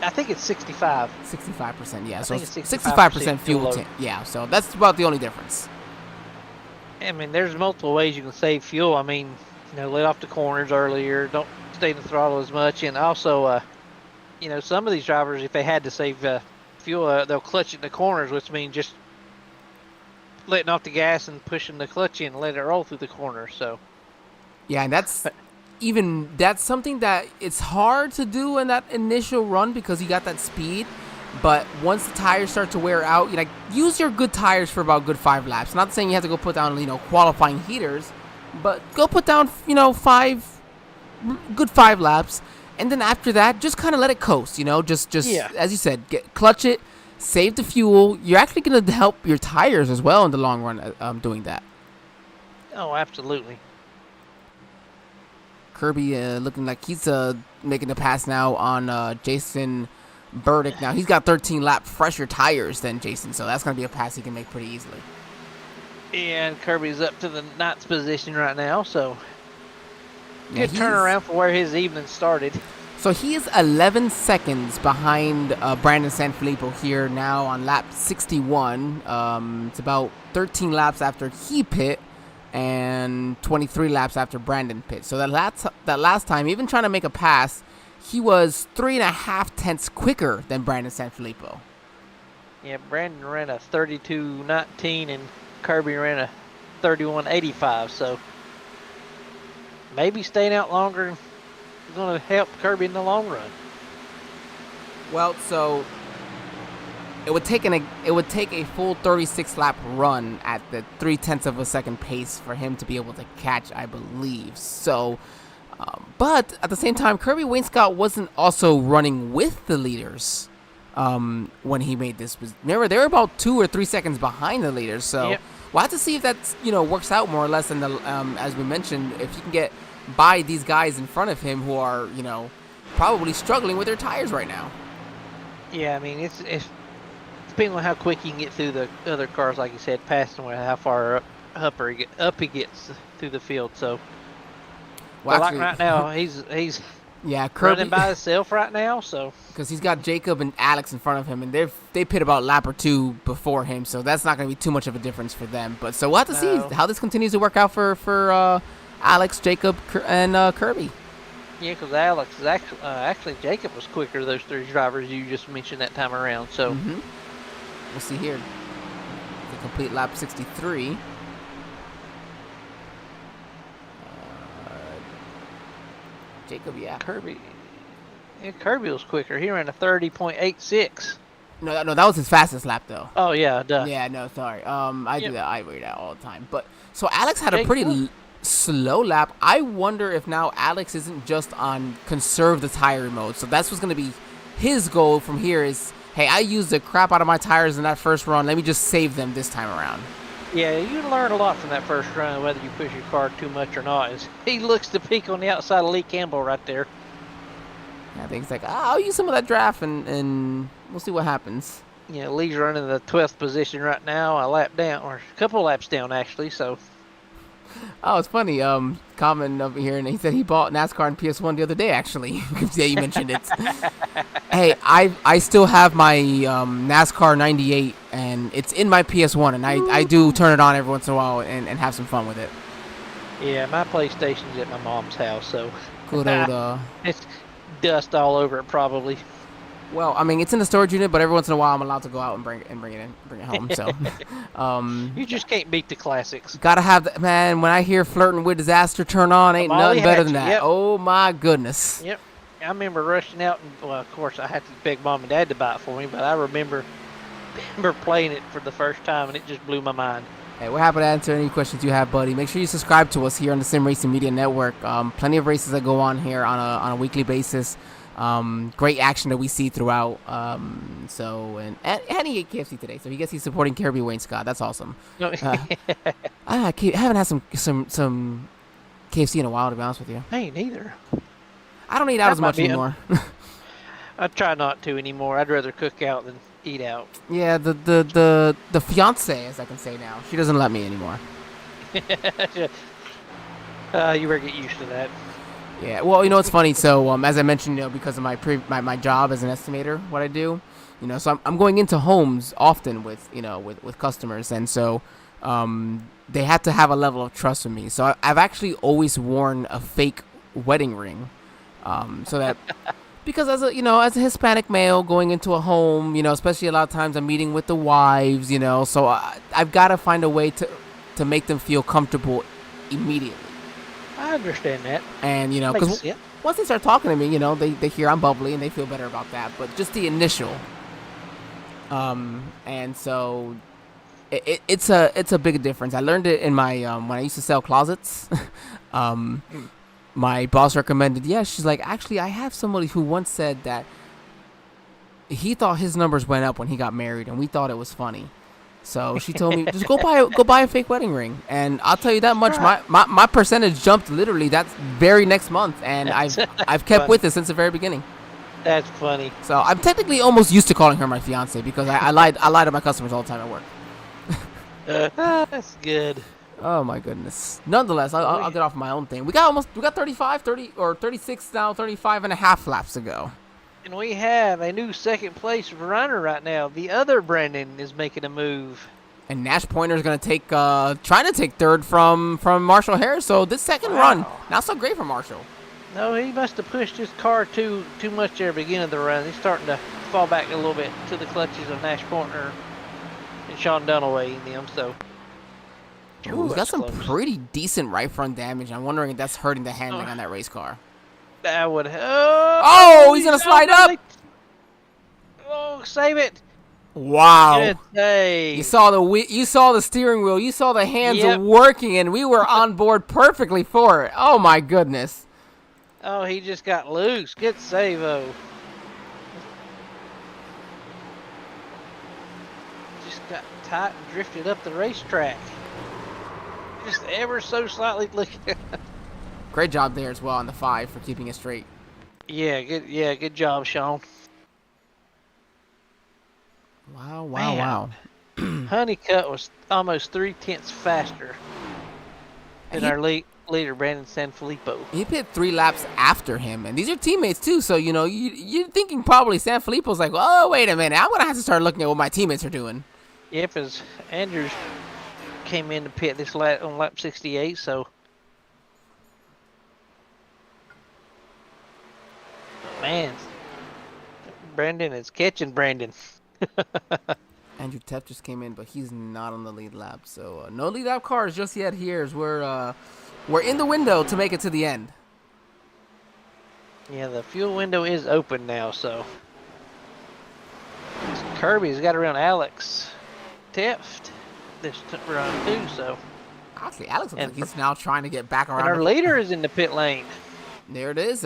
I think it's 65. 65%, yeah. I So think it's 65% fuel. Yeah, so that's about the only difference. I mean, there's multiple ways you can save fuel. I mean, you know, let off the corners earlier, don't stay in the throttle as much, and also, you know, some of these drivers, if they had to save fuel, they'll clutch it in the corners, which means just letting off the gas and pushing the clutch in and let it roll through the corners. So, yeah, and that's something that it's hard to do in that initial run because you got that speed. But once the tires start to wear out, use your good tires for about good 5 laps. Not saying you have to go put down, qualifying heaters, but go put down, 5 laps, and then after that, just kind of let it coast. Just as you said, clutch it, save the fuel. You're actually going to help your tires as well in the long run. Doing that. Oh, absolutely. Kirby looking like he's making the pass now on Jason Burdick. Now he's got 13 lap fresher tires than Jason, so that's going to be a pass he can make pretty easily. And Kirby's up to the 9th position right now, so good turnaround for where his evening started. So he is 11 seconds behind Brandon Sanfilippo here now on lap 61. It's about 13 laps after he pit and 23 laps after Brandon pit. So that last time, even trying to make a pass, he was 3.5 tenths quicker than Brandon Sanfilippo. Yeah, Brandon ran a 32.19 and Kirby ran a 31.85. So maybe staying out longer is going to help Kirby in the long run. Well, so it would take a full 36 lap run at the 0.3 of a second pace for him to be able to catch, I believe. So. But at the same time, Kirby Wainscott wasn't also running with the leaders when he made this. Remember, they were about 2 or 3 seconds behind the leaders. So we'll have to see if that works out more or less. And as we mentioned, if you can get by these guys in front of him who are probably struggling with their tires right now. Yeah, I mean it's depending on how quick he can get through the other cars, like you said, passing with how far up he gets through the field. So, Well, like actually, right now, he's yeah, Kirby, running by himself right now. So, because he's got Jacob and Alex in front of him, and they pit about a lap or two before him, so that's not going to be too much of a difference for them. But so we'll have to see how this continues to work out for Alex, Jacob, and Kirby. yeah, because Alex is actually Jacob was quicker those three drivers you just mentioned that time around. So, We'll see here. The complete lap 63. Jacob, yeah. Kirby was quicker. He ran a 30.86. No, that was his fastest lap though. Oh yeah, duh. Yeah, no, sorry. I do Yep. that. I read that all the time. But so Alex had a Jacob. pretty slow lap. I wonder if now Alex isn't just on conserve the tire mode. So that's what's going to be his goal from here is, hey, I used the crap out of my tires in that first run. Let me just save them this time around. Yeah, you learn a lot from that first run, whether you push your car too much or not. He looks to peak on the outside of Lee Campbell right there. I think it's like, I'll use some of that draft and we'll see what happens. Yeah, Lee's running the 12th position right now, a lap down, or a couple laps down actually. So, Oh, it's funny. Comment over here, and he said he bought NASCAR and PS1 the other day. Actually, yeah, you mentioned it. Hey, I still have my NASCAR '98, and it's in my PS1, and I do turn it on every once in a while and have some fun with it. yeah, my PlayStation's at my mom's house, so Good old. it's dust all over it probably. Well, I mean, it's in the storage unit, but every once in a while, I'm allowed to go out and bring it home. So, You just can't beat the classics. gotta have that, man. When I hear "Flirting with Disaster" turn on, ain't Molly nothing better than Hatchet, that. yep. Oh my goodness. Yep. I remember rushing out, and well, of course, I had to beg mom and dad to buy it for me, but I remember playing it for the first time, and it just blew my mind. Hey, we're happy to answer any questions you have, buddy. Make sure you subscribe to us here on the Sim Racing Media Network. Plenty of races that go on here on a weekly basis. Great action that we see throughout. And he ate KFC today, so he guess he's supporting Kirby Wayne Scott. That's awesome. I haven't had some KFC in a while, to be honest with you. Hey, neither. I don't eat out That as might much be anymore. I try not to anymore. I'd rather cook out than eat out. Yeah, the fiance, as I can say now, she doesn't let me anymore. You better get used to that. Yeah, well, you know, it's funny. So, as I mentioned, you know, because of my job as an estimator, what I do, you know, so I'm going into homes often with customers, and so they have to have a level of trust with me. So I've actually always worn a fake wedding ring, so that because as a Hispanic male going into a home, you know, especially a lot of times I'm meeting with the wives, you know, so I've got to find a way to make them feel comfortable immediately. I understand that. And, you know, Makes because sense. once they start talking to me, you know, they hear I'm bubbly and they feel better about that. But just the initial. And so it's a big difference. I learned it in my, when I used to sell closets. My boss recommended, she's like, actually, I have somebody who once said that he thought his numbers went up when he got married, and we thought it was funny. So she told me, just go buy a fake wedding ring, and I'll tell you that much, my percentage jumped literally that very next month, and I've kept with it since the very beginning. That's funny. So I'm technically almost used to calling her my fiance because I lied to my customers all the time at work. That's good. Oh my goodness. Nonetheless, I'll get off my own thing. We got 36 now, 35 and a half laps to go. And we have a new second place runner right now. The other Brandon is making a move. And Nash Pointer's gonna trying to take third from Marshall Harris. So this second run, not so great for Marshall. No, he must have pushed his car too much there at the beginning of the run. He's starting to fall back a little bit to the clutches of Nash Pointer and Sean Dunaway and them. So Ooh, he's got some close. pretty decent right front damage. I'm wondering if that's hurting the handling on that race car. That would. Oh, he's gonna slide up. Oh, save it! Wow. Good save. You saw the steering wheel. You saw the hands working, and we were on board perfectly for it. Oh my goodness. Oh, he just got loose. Good save, though. Just got tight and drifted up the racetrack. Just ever so slightly looking. Great job there as well on the 5 for keeping it straight. Good job, Sean. Wow, Man. wow. Honeycutt was almost 3/10 faster than our leader, Brandon Sanfilippo. He pit 3 laps after him, and these are teammates too. So you're thinking probably Sanfilippo's like, oh wait a minute, I'm gonna have to start looking at what my teammates are doing. Yep, as Andrews came in to pit this lap on lap 68, so. Man, Brandon is catching Brandon. Andrew Tepp just came in, but he's not on the lead lap. So no lead lap cars just yet here as we're in the window to make it to the end. Yeah, the fuel window is open now, so. Kirby's got around Alex Teft this run too, so. Actually, Alex looks like he's now trying to get back around. And our leader is in the pit lane. There it is.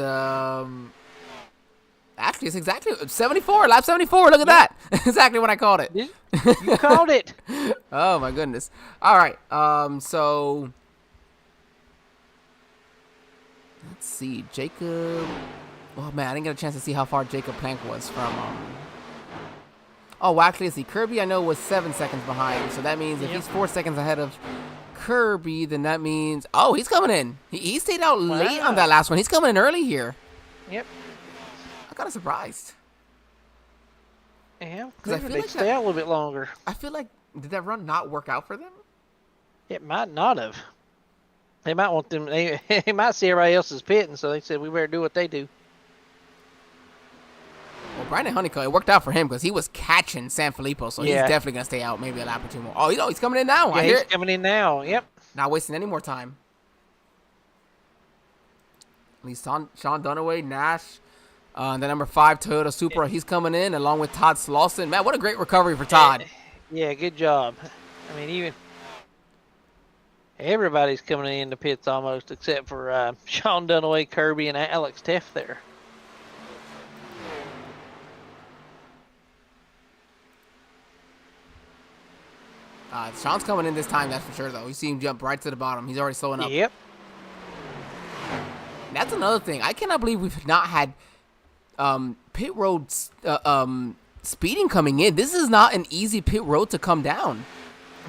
Actually, it's exactly 74, lap 74. Look at that. Exactly what I called it. You called it. Oh, my goodness. All right. So let's see. Jacob. Oh, man, I didn't get a chance to see how far Jacob Plank was from. Oh, well, actually, let's see. Kirby, I know, was 7 seconds behind. So that means if he's 4 seconds ahead of Kirby, then that means. Oh, he's coming in. He stayed out late on that last one. He's coming in early here. Yep. I'm kind of surprised. Yeah, because I maybe feel they like stay out a little bit longer. I feel like, did that run not work out for them? It might not have. They might want them. They might see everybody else is pitting, so they said we better do what they do. Well, Brandon Honeycutt, it worked out for him because he was catching Sanfilippo, so he's definitely gonna stay out maybe a lap or two more. Oh, he's coming in now. Yeah, I hear he's coming in now. Yep. Not wasting any more time. At least Sean Dunaway, Nash. The number 5 Toyota Supra, he's coming in along with Todd Slauson. Man, what a great recovery for Todd. Yeah, good job. I mean, even everybody's coming in the pits almost, except for Sean Dunaway, Kirby, and Alex Teff there. Sean's coming in this time, that's for sure, though. You see him jump right to the bottom. He's already slowing up. Yep. And that's another thing. I cannot believe we've not had pit road speeding coming in. This is not an easy pit road to come down.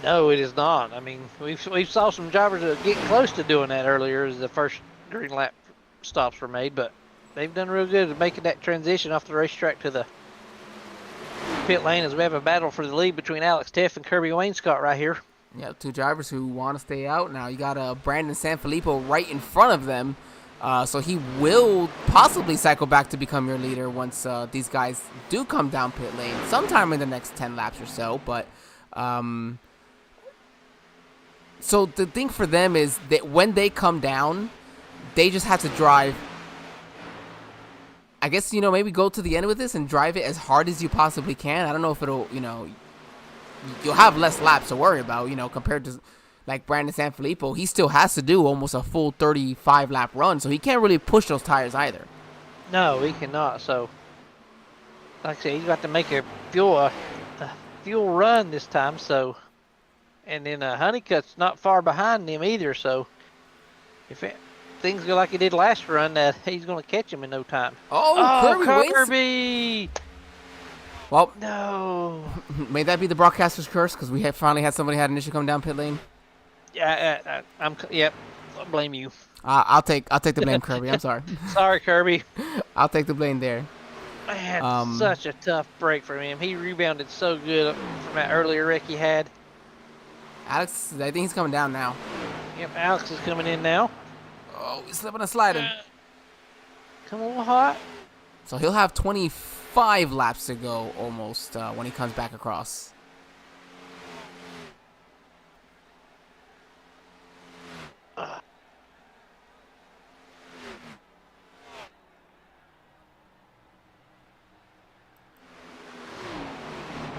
No, it is not. I mean, we saw some drivers get close to doing that earlier as the first green lap stops were made, but they've done real good at making that transition off the racetrack to the pit lane as we have a battle for the lead between Alex Teff and Kirby Wainscott right here. Yeah, 2 drivers who want to stay out now. You got Brandon Sanfilippo right in front of them. So he will possibly cycle back to become your leader once these guys do come down pit lane sometime in the next 10 laps or so. But so the thing for them is that when they come down, they just have to drive. I guess, maybe go to the end with this and drive it as hard as you possibly can. I don't know if it'll, you'll have less laps to worry about, compared to like Brandon Sanfilippo. He still has to do almost a full 35 lap run, so he can't really push those tires either. No, he cannot. So, like I said, he's got to make a fuel run this time. So, and then Honeycutt's not far behind him either. So, if things go like he did last run, he's going to catch him in no time. Oh, Kirby! Well, no. May that be the broadcaster's curse, because we have finally had somebody had an issue come down pit lane. Yeah, yep. I'll blame you. I'll take the blame, Kirby. I'm sorry. Sorry, Kirby. I'll take the blame there. Man, such a tough break from him. He rebounded so good from that earlier wreck he had. Alex, I think he's coming down now. Yep, Alex is coming in now. Oh, he's slipping and sliding. Come on, hot. So he'll have 25 laps to go almost when he comes back across.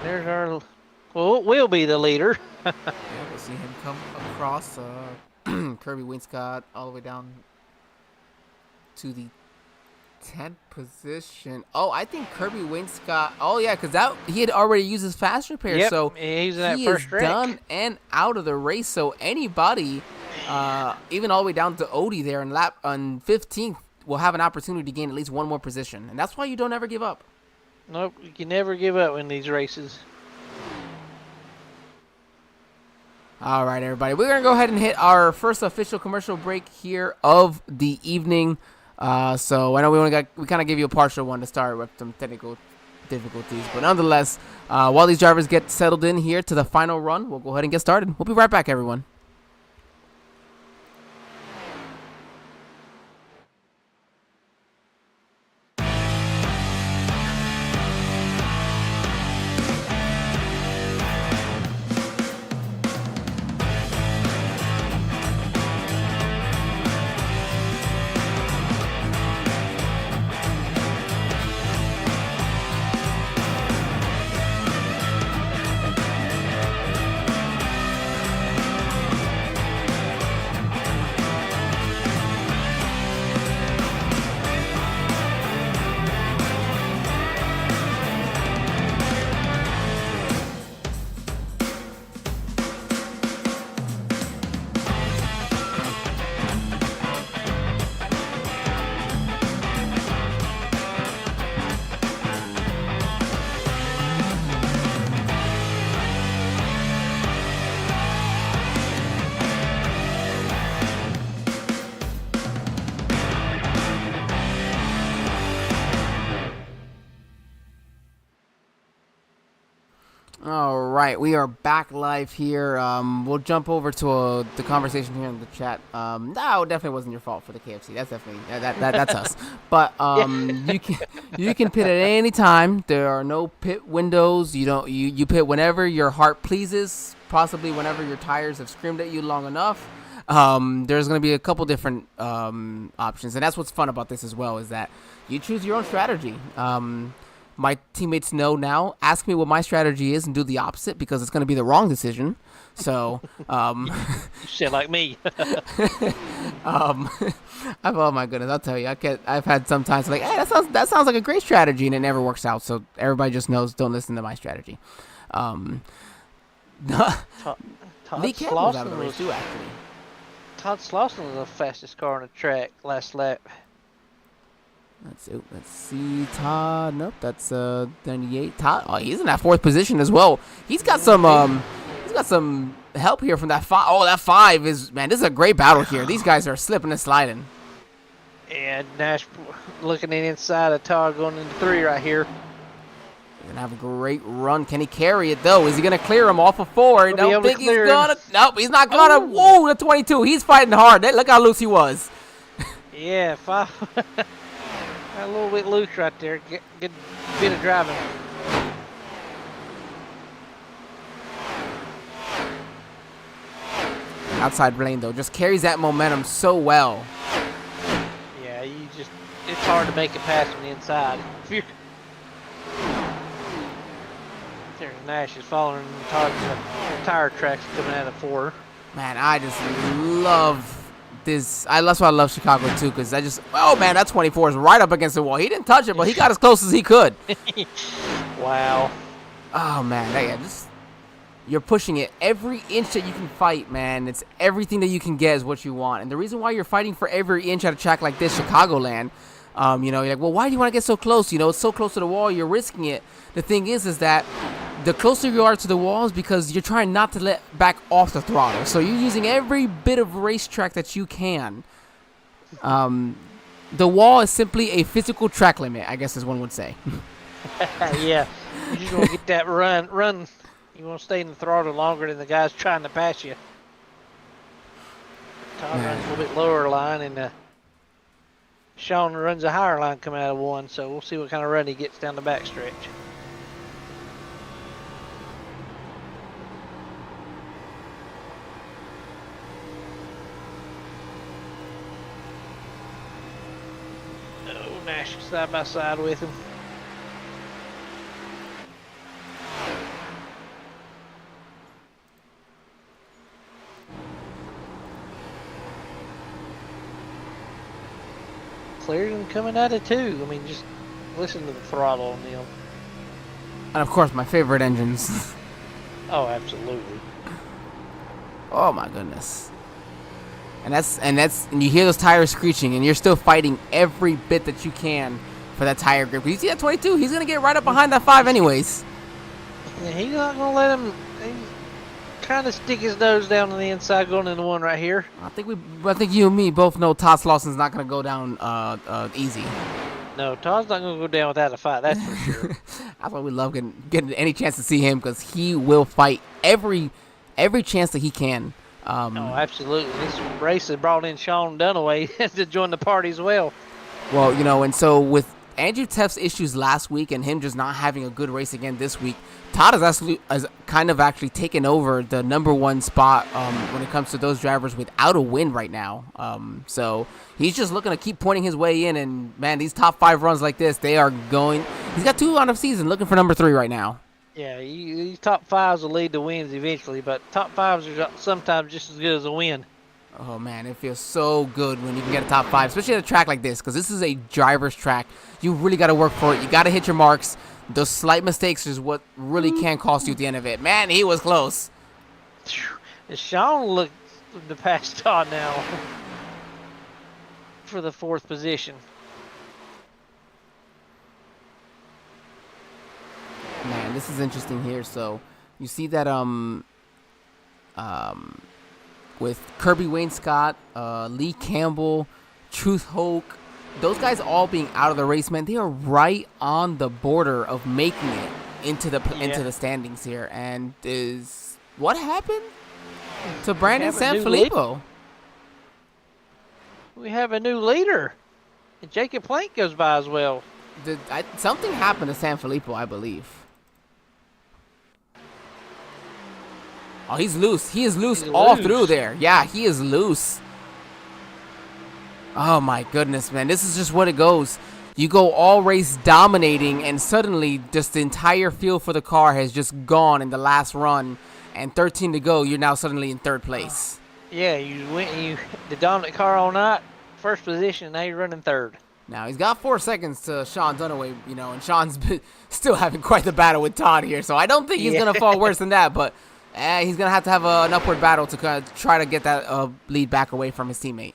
There's our, well, we'll be the leader. Yeah, we'll see him come across. Kirby Wainscott all the way down to the 10th position. Oh, I think Kirby Wainscott. Oh yeah, because he had already used his fast repair, yep, so he's in that he first is wreck. done and out of the race. So anybody, even all the way down to Odie there in lap on 15th, will have an opportunity to gain at least one more position, and that's why you don't ever give up. Nope, you can never give up in these races. All right, everybody. We're going to go ahead and hit our first official commercial break here of the evening. So I know we kind of gave you a partial one to start with some technical difficulties. But nonetheless, while these drivers get settled in here to the final run, we'll go ahead and get started. We'll be right back, everyone. All right, we are back live here. We'll jump over to the conversation here in the chat. No, it definitely wasn't your fault for the KFC. That's definitely that's us. But you can pit at any time. There are no pit windows. You pit whenever your heart pleases. Possibly whenever your tires have screamed at you long enough. There's going to be a couple different options, and that's what's fun about this as well, is that you choose your own strategy. My teammates know now. Ask me what my strategy is and do the opposite, because it's going to be the wrong decision. So, Shit like me. oh my goodness, I'll tell you, I've had some times like, hey, that sounds like a great strategy, and it never works out. So everybody just knows, don't listen to my strategy. Todd Lee Campbell was out of the Slauson race too, actually. Todd Slauson was the fastest car on the track last lap. Let's see, Todd. Nope, that's 98. Todd, oh, he's in that fourth position as well. He's got some help here from that 5. Oh, that 5 is, man, this is a great battle here. These guys are slipping and sliding. And Nash looking in inside of Todd going into 3 right here. He's gonna have a great run. Can he carry it though? Is he gonna clear him off of 4? Don't think he's gonna. Nope, he's not gonna. Whoa, the 22. He's fighting hard. Look how loose he was. Yeah, 5. A little bit loose right there. Good bit of driving. Outside lane though, just carries that momentum so well. Yeah, it's hard to make it past from the inside. There's Nash is following Todd's tire tracks coming out of 4. Man, I just love this. That's why I love Chicago too, because oh man, that 24 is right up against the wall. He didn't touch it, but he got as close as he could. Wow. Oh man, you're pushing it every inch that you can fight, man. It's everything that you can get is what you want. And the reason why you're fighting for every inch at a track like this, Chicagoland, you're like, well, why do you want to get so close? It's so close to the wall, you're risking it. The thing is that the closer you are to the walls, because you're trying not to let back off the throttle. So you're using every bit of racetrack that you can. The wall is simply a physical track limit, I guess as one would say. Yeah, you just want to get that run. You want to stay in the throttle longer than the guys trying to pass you. Todd runs a little bit lower line, and Sean runs a higher line coming out of 1. So we'll see what kind of run he gets down the backstretch. Nash side by side with him. Cleared him coming out of 2. I mean, just listen to the throttle on them. And of course, my favorite engines. Oh, absolutely. Oh my goodness. And you hear those tires screeching, and you're still fighting every bit that you can for that tire grip. You see that 22? He's gonna get right up behind that 5 anyways. Yeah, he's not gonna let him. kind of stick his nose down on the inside going into one right here. I think you and me both know Todd Slauson's not gonna go down easy. No, Todd's not going to go down without a fight, that's for sure. That's why we love getting any chance to see him, because he will fight every chance that he can. Oh, absolutely. This race has brought in Sean Dunaway to join the party as well. Well, and so with Andrew Teff's issues last week and him just not having a good race again this week, Todd has kind of actually taken over the number one spot when it comes to those drivers without a win right now. So he's just looking to keep pointing his way in, and man, these top 5 runs like this, they are going. He's got 2 on the season, looking for number 3 right now. Yeah, these top 5s will lead to wins eventually, but top 5s are sometimes just as good as a win. Oh man, it feels so good when you can get a top 5, especially at a track like this, because this is a driver's track. You really got to work for it. You got to hit your marks. Those slight mistakes is what really can cost you at the end of it. Man, he was close. Sean looked the past Todd now for the 4th position. Man, this is interesting here. So you see that with Kirby Wayne Scott, Lee Campbell, Truth Hoke, those guys all being out of the race, man, they are right on the border of making it into the standings here. And is what happened to Brandon Sanfilippo? We have a new leader. And Jacob Plank goes by as well. Something happened to Sanfilippo, I believe. Oh, he's loose. He is loose all through there. Yeah, he is loose. Oh, my goodness, man. This is just what it goes. You go all race dominating, and suddenly just the entire field for the car has just gone in the last run. And 13 to go, you're now suddenly in 3rd place. Yeah, you the dominant car all night, 1st position, now you're running 3rd. Now, he's got 4 seconds to Sean Dunaway, and Sean's still having quite the battle with Todd here. So I don't think he's going to fall worse than that, but he's going to have an upward battle to kind of try to get that lead back away from his teammate.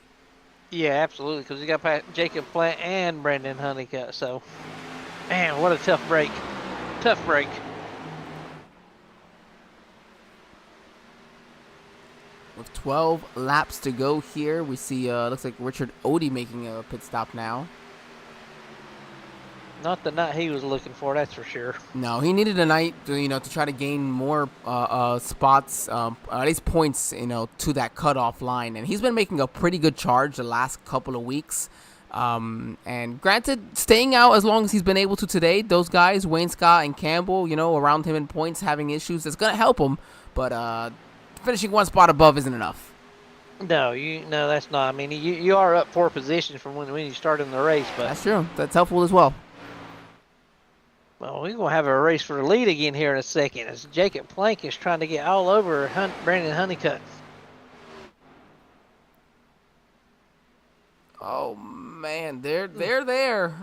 Yeah, absolutely, because he got past Jacob Plant and Brandon Honeycutt. So, man, what a tough break. Tough break. With 12 laps to go here, we see, looks like Richard Odie making a pit stop now. Not the night he was looking for, that's for sure. No, he needed a night to try to gain more spots, at least points, to that cutoff line. And he's been making a pretty good charge the last couple of weeks. And granted, staying out as long as he's been able to today, those guys, Wayne Scott and Campbell, around him in points, having issues, that's going to help him. But finishing 1 spot above isn't enough. No, that's not. I mean, you are up 4 positions from when you started in the race. But that's true. That's helpful as well. Well, we're going to have a race for the lead again here in a second as Jacob Plank is trying to get all over Brandon Honeycutt. Oh, man, they're there.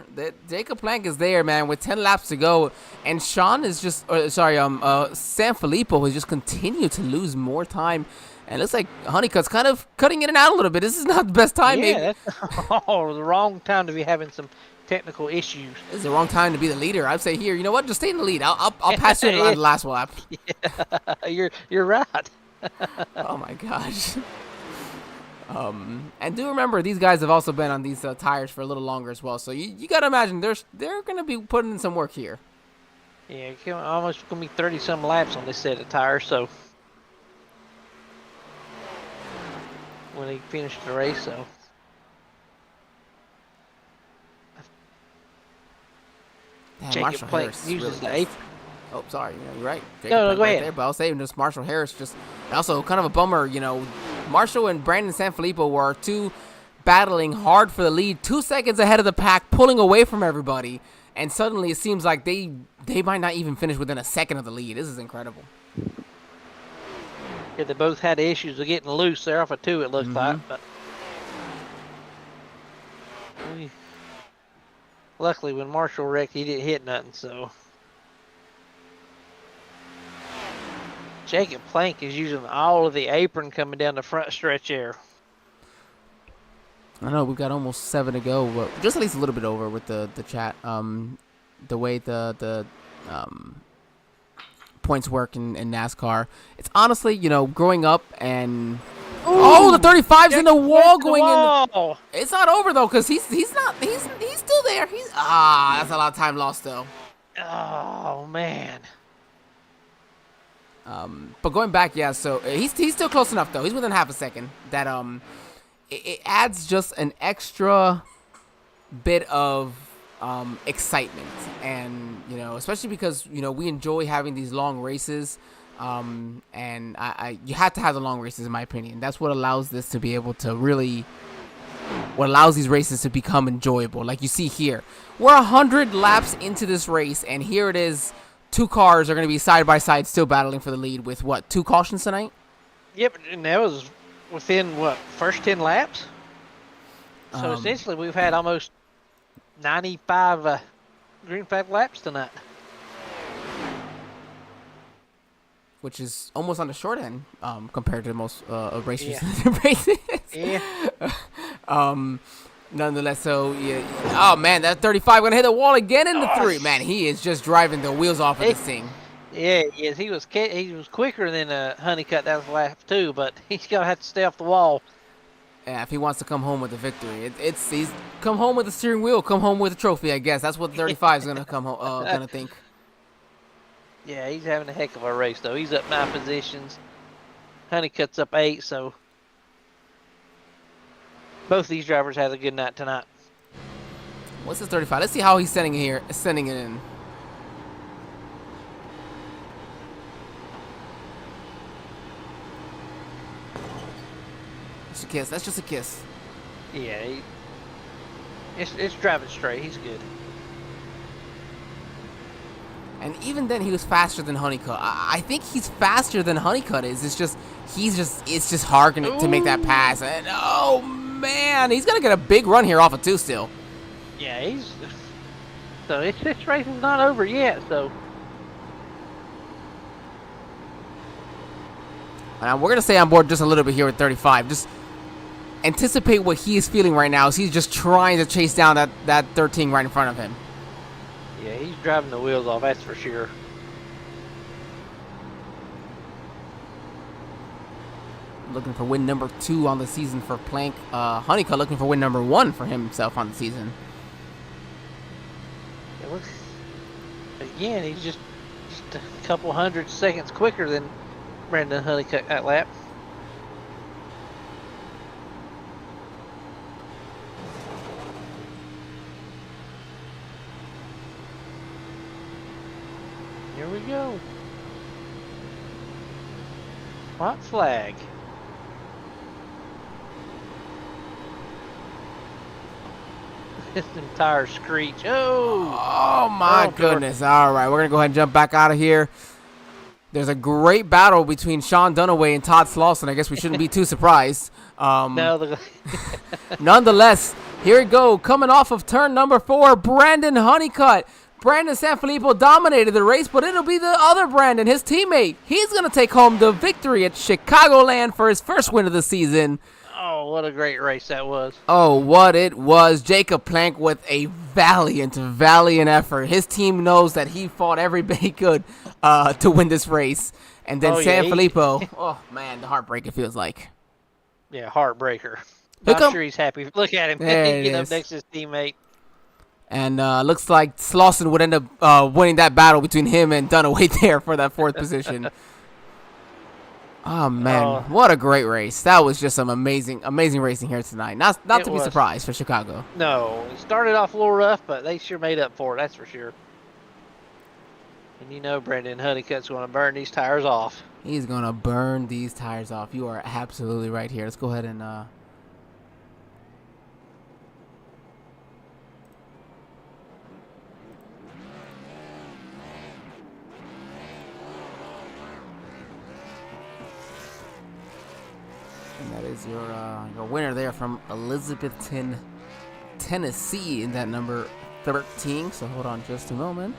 Jacob Plank is there, man, with 10 laps to go. And Sean is just, Sanfilippo has just continued to lose more time. And it looks like Honeycutt's kind of cutting in and out a little bit. This is not the best time. Yeah, that's the wrong time to be having some technical issues. This is the wrong time to be the leader. I'd say here, you know what? Just stay in the lead. I'll pass you on the last lap. Yeah, you're right. Oh my gosh. And do remember, these guys have also been on these tires for a little longer as well. So you got to imagine they're going to be putting in some work here. Yeah, almost going to be 30-some laps on this set of tires. So when he finished the race, so. Damn, Jacob Plank uses the apron. Oh, sorry. You're right. No, go ahead. There, but I was saying just Marshall Harris just also kind of a bummer. Marshall and Brandon Sanfilippo were 2 battling hard for the lead, 2 seconds ahead of the pack, pulling away from everybody. And suddenly it seems like they might not even finish within a second of the lead. This is incredible. Yeah, they both had issues of getting loose there off of 2, it looked like. But luckily, when Marshall wrecked, he didn't hit nothing, so. Jacob Plank is using all of the apron coming down the front stretch there. I know we've got almost 7 to go, but just at least a little bit over with the chat. The way the points work in NASCAR. It's honestly, you know, growing up and oh, the 35's in the wall going in. It's not over though, cause he's still there. That's a lot of time lost though. Oh man. But going back, yeah. So he's still close enough though. He's within half a second. That it adds just an extra bit of excitement, and you know, especially because you know we enjoy having these long races, and you have to have the long races in my opinion. That's what allows this to be able to really, what allows these races to become enjoyable. Like you see here, we're 100 laps into this race, and here it is. Two cars are going to be side by side, still battling for the lead with what, 2 cautions tonight? Yep, and that was within what, first 10 laps. So essentially, we've had almost 95 green flag laps tonight. Which is almost on the short end compared to most racers. Yeah. Nonetheless, so yeah. Oh man, that 35 gonna hit the wall again in the 3. Man, he is just driving the wheels off of this thing. Yeah, yes, he was quicker than Honeycutt that was lap 2, but he's gonna have to stay off the wall. Yeah, if he wants to come home with a victory, he's come home with the steering wheel, come home with a trophy. I guess that's what the 35 is gonna come home gonna think. Yeah, he's having a heck of a race though. He's up 9 positions. Honeycutt's up 8, so both these drivers had a good night tonight. What's this 35? Let's see how he's sending it in. Just a kiss. That's just a kiss. Yeah, it's driving straight. He's good. And even then, he was faster than Honeycutt. I think he's faster than Honeycutt is. It's just hard to make that pass. And oh man, he's gonna get a big run here off of 2 still. Yeah, so this race is not over yet. So and we're gonna stay on board just a little bit here with 35. Just anticipate what he is feeling right now. As he's just trying to chase down that 13 right in front of him. yeah, he's driving the wheels off. That's for sure. Looking for win number 2 on the season for Plank. Honeycutt looking for win number 1 for himself on the season. It looks, again, he's just a couple 100 seconds quicker than Brandon Honeycutt that lap. Here we go. White flag. This entire screech. Oh my goodness. All right, we're going to go ahead and jump back out of here. There's a great battle between Sean Dunaway and Todd Slauson. I guess we shouldn't be too surprised. No, Nonetheless, here we go. Coming off of turn number 4, Brandon Honeycutt. Brandon Sanfilippo dominated the race, but it'll be the other Brandon, his teammate. He's going to take home the victory at Chicagoland for his first win of the season. oh, what a great race that was. Oh, what it was. Jacob Plank with a valiant effort. His team knows that he fought every bit he could to win this race. And then Sanfilippo, oh, man, the heartbreak it feels like. Yeah, heartbreaker. Not sure he's happy. Look at him. Getting up next to his teammate. And looks like Slauson would end up winning that battle between him and Dunaway there for that 4th position. Oh, man. What a great race. That was just some amazing racing here tonight. Not to be surprised for Chicago. No, it started off a little rough, but they sure made up for it, that's for sure. And you know Brandon Honeycutt's going to burn these tires off. He's going to burn these tires off. You are absolutely right here. Let's go ahead and... And that is your winner there from Elizabethton, Tennessee, in that number 13. So hold on just a moment.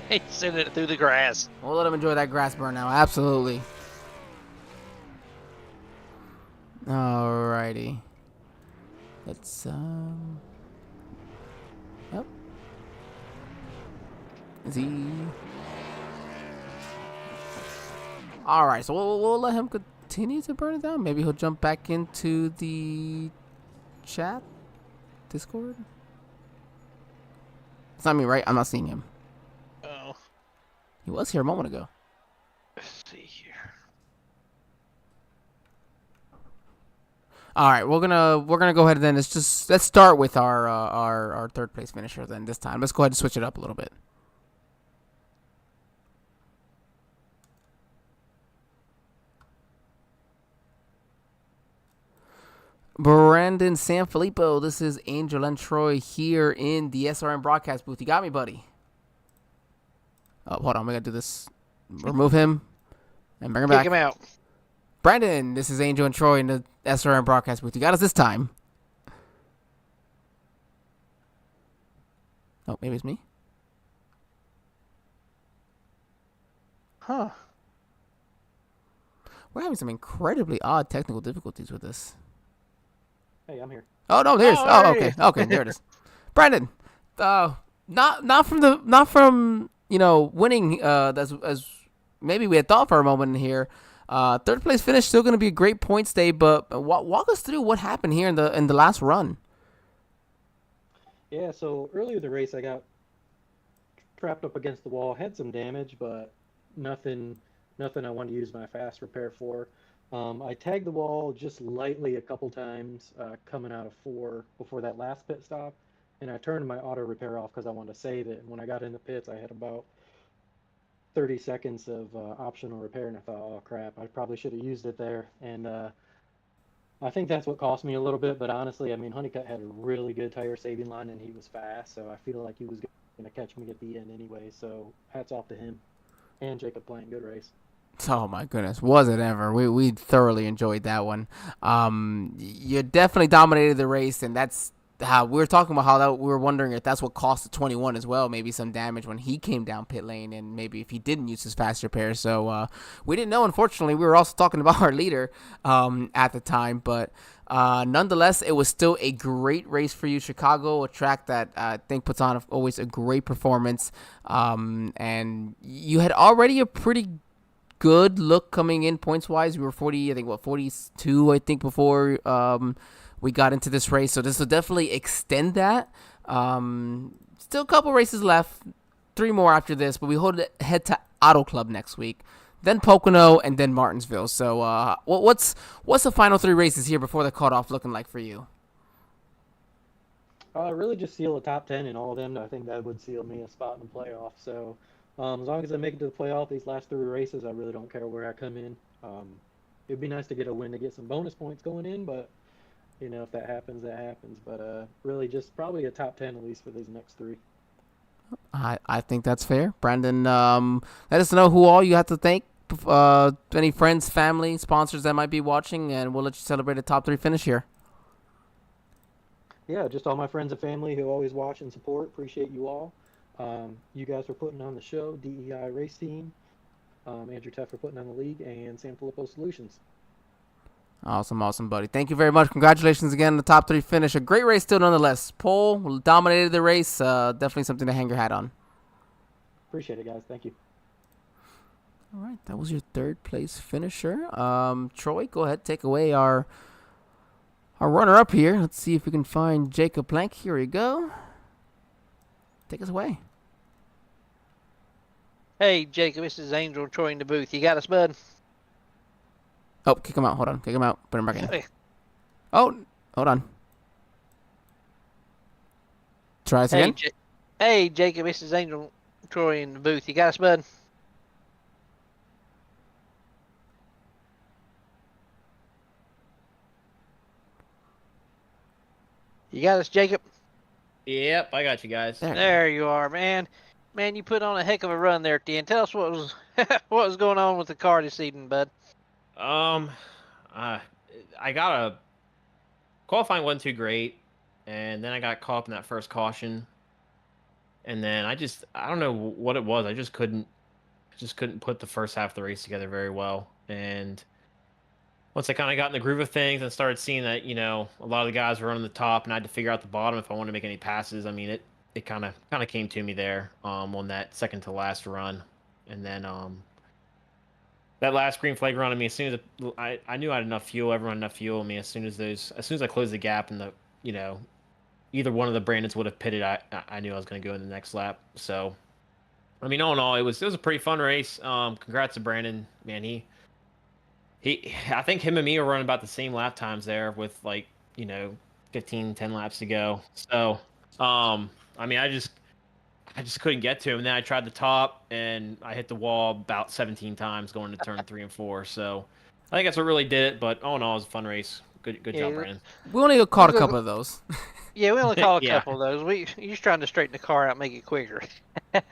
He's sending it through the grass. We'll let him enjoy that grass burn now. Absolutely. Alrighty. Let's Yep. Is he? All right, so we'll let him continue to burn it down. Maybe he'll jump back into the chat, Discord. It's not me, right? I'm not seeing him. Oh, He was here a moment ago. let's see here. All right, we're gonna go ahead and then let's start with our third place finisher then this time. Let's go ahead and switch it up a little bit. Brandon Sanfilippo, this is Angel and Troy here in the SRM broadcast booth. You got me, buddy. Oh, hold on, we gotta do this. Remove him and bring him back. Kick him out. Brandon, this is Angel and Troy in the SRM broadcast booth. You got us this time. Oh, maybe it's me. Huh. We're having some incredibly odd technical difficulties with this. Hey, I'm here. Oh no, there's. Oh, Oh, there it okay, is. okay, there it is. Brandon, not from winning as maybe we had thought for a moment in here. Third place finish, still going to be a great points day, but walk us through what happened here in the last run. Yeah, so earlier in the race, I got trapped up against the wall, had some damage, but nothing I wanted to use my fast repair for. I tagged the wall just lightly a couple times coming out of 4 before that last pit stop, and I turned my auto repair off because I wanted to save it. And when I got in the pits, I had about 30 seconds of optional repair, and I thought, oh crap, I probably should have used it there. And I think that's what cost me a little bit, but honestly, I mean, Honeycutt had a really good tire saving line, and he was fast, so I feel like he was going to catch me at the end anyway, so hats off to him. And Jacob playing good race. Oh my goodness, was it ever? We thoroughly enjoyed that one. You definitely dominated the race, and that's how we were talking about we were wondering if that's what cost the 21 as well. Maybe some damage when he came down pit lane, and maybe if he didn't use his fast repair. So we didn't know. Unfortunately, we were also talking about our leader at the time, but nonetheless, it was still a great race for you. Chicago, a track that I think puts on always a great performance, and you had already a pretty good look coming in points wise. We were 42 before we got into this race, so this will definitely extend that. Still a couple races left, 3 more after this, but we head to Auto Club next week, then Pocono, and then Martinsville. So what's the final 3 races here before the cutoff looking like for you? Really just seal a top 10 in all of them. I think that would seal me a spot in the playoff. So as long as I make it to the playoff these last 3 races, I really don't care where I come in. It'd be nice to get a win to get some bonus points going in, but if that happens, that happens. But really just probably a top 10 at least for these next 3. I think that's fair. Brandon, let us know who all you have to thank, any friends, family, sponsors that might be watching, and we'll let you celebrate a top 3 finish here. Yeah, just all my friends and family who always watch and support. Appreciate you all. You guys for putting on the show, DEI Race Team, Andrew Tuff for putting on the league, and San Filippo Solutions. Awesome, buddy. Thank you very much. Congratulations again on the top 3 finish. A great race still nonetheless. Pole dominated the race. Definitely something to hang your hat on. Appreciate it, guys. Thank you. All right, that was your 3rd place finisher. Troy, go ahead, take away our runner-up here. Let's see if we can find Jacob Plank. Here we go. Take us away. Hey, Jacob, this is Angel Troy in the booth. You got us, bud? Oh, kick him out. Hold on. Kick him out. Put him back in. Hey. Oh, hold on. Try this again. Hey, Jacob, this is Angel Troy in the booth. You got us, bud? You got us, Jacob? Yep, I got you guys. There you are, man. Man, you put on a heck of a run there at the end. Tell us what was what was going on with the car this evening, bud. I got a qualifying wasn't too great, and then I got caught up in that first caution, and then I don't know what it was. I just couldn't put the first half of the race together very well. And once I kind of got in the groove of things and started seeing that a lot of the guys were running the top, and I had to figure out the bottom if I wanted to make any passes. I mean, it kind of came to me there on that second to last run, and then that last green flag run. I mean, as soon as I knew I had enough fuel, everyone had enough fuel. I mean, as soon as I closed the gap and either one of the Brandons would have pitted, I knew I was going to go in the next lap. So, I mean, all in all, it was a pretty fun race. Congrats to Brandon, man. I think him and me were running about the same lap times there with 10 laps to go. So, I mean, I just couldn't get to him. And then I tried the top, and I hit the wall about 17 times going to turn 3 and 4. So, I think that's what really did it. But all in all, it was a fun race. Good job, Brandon. We only caught a couple of those. Yeah, we only caught a Yeah. couple of those. You're just trying to straighten the car out, and make it quicker.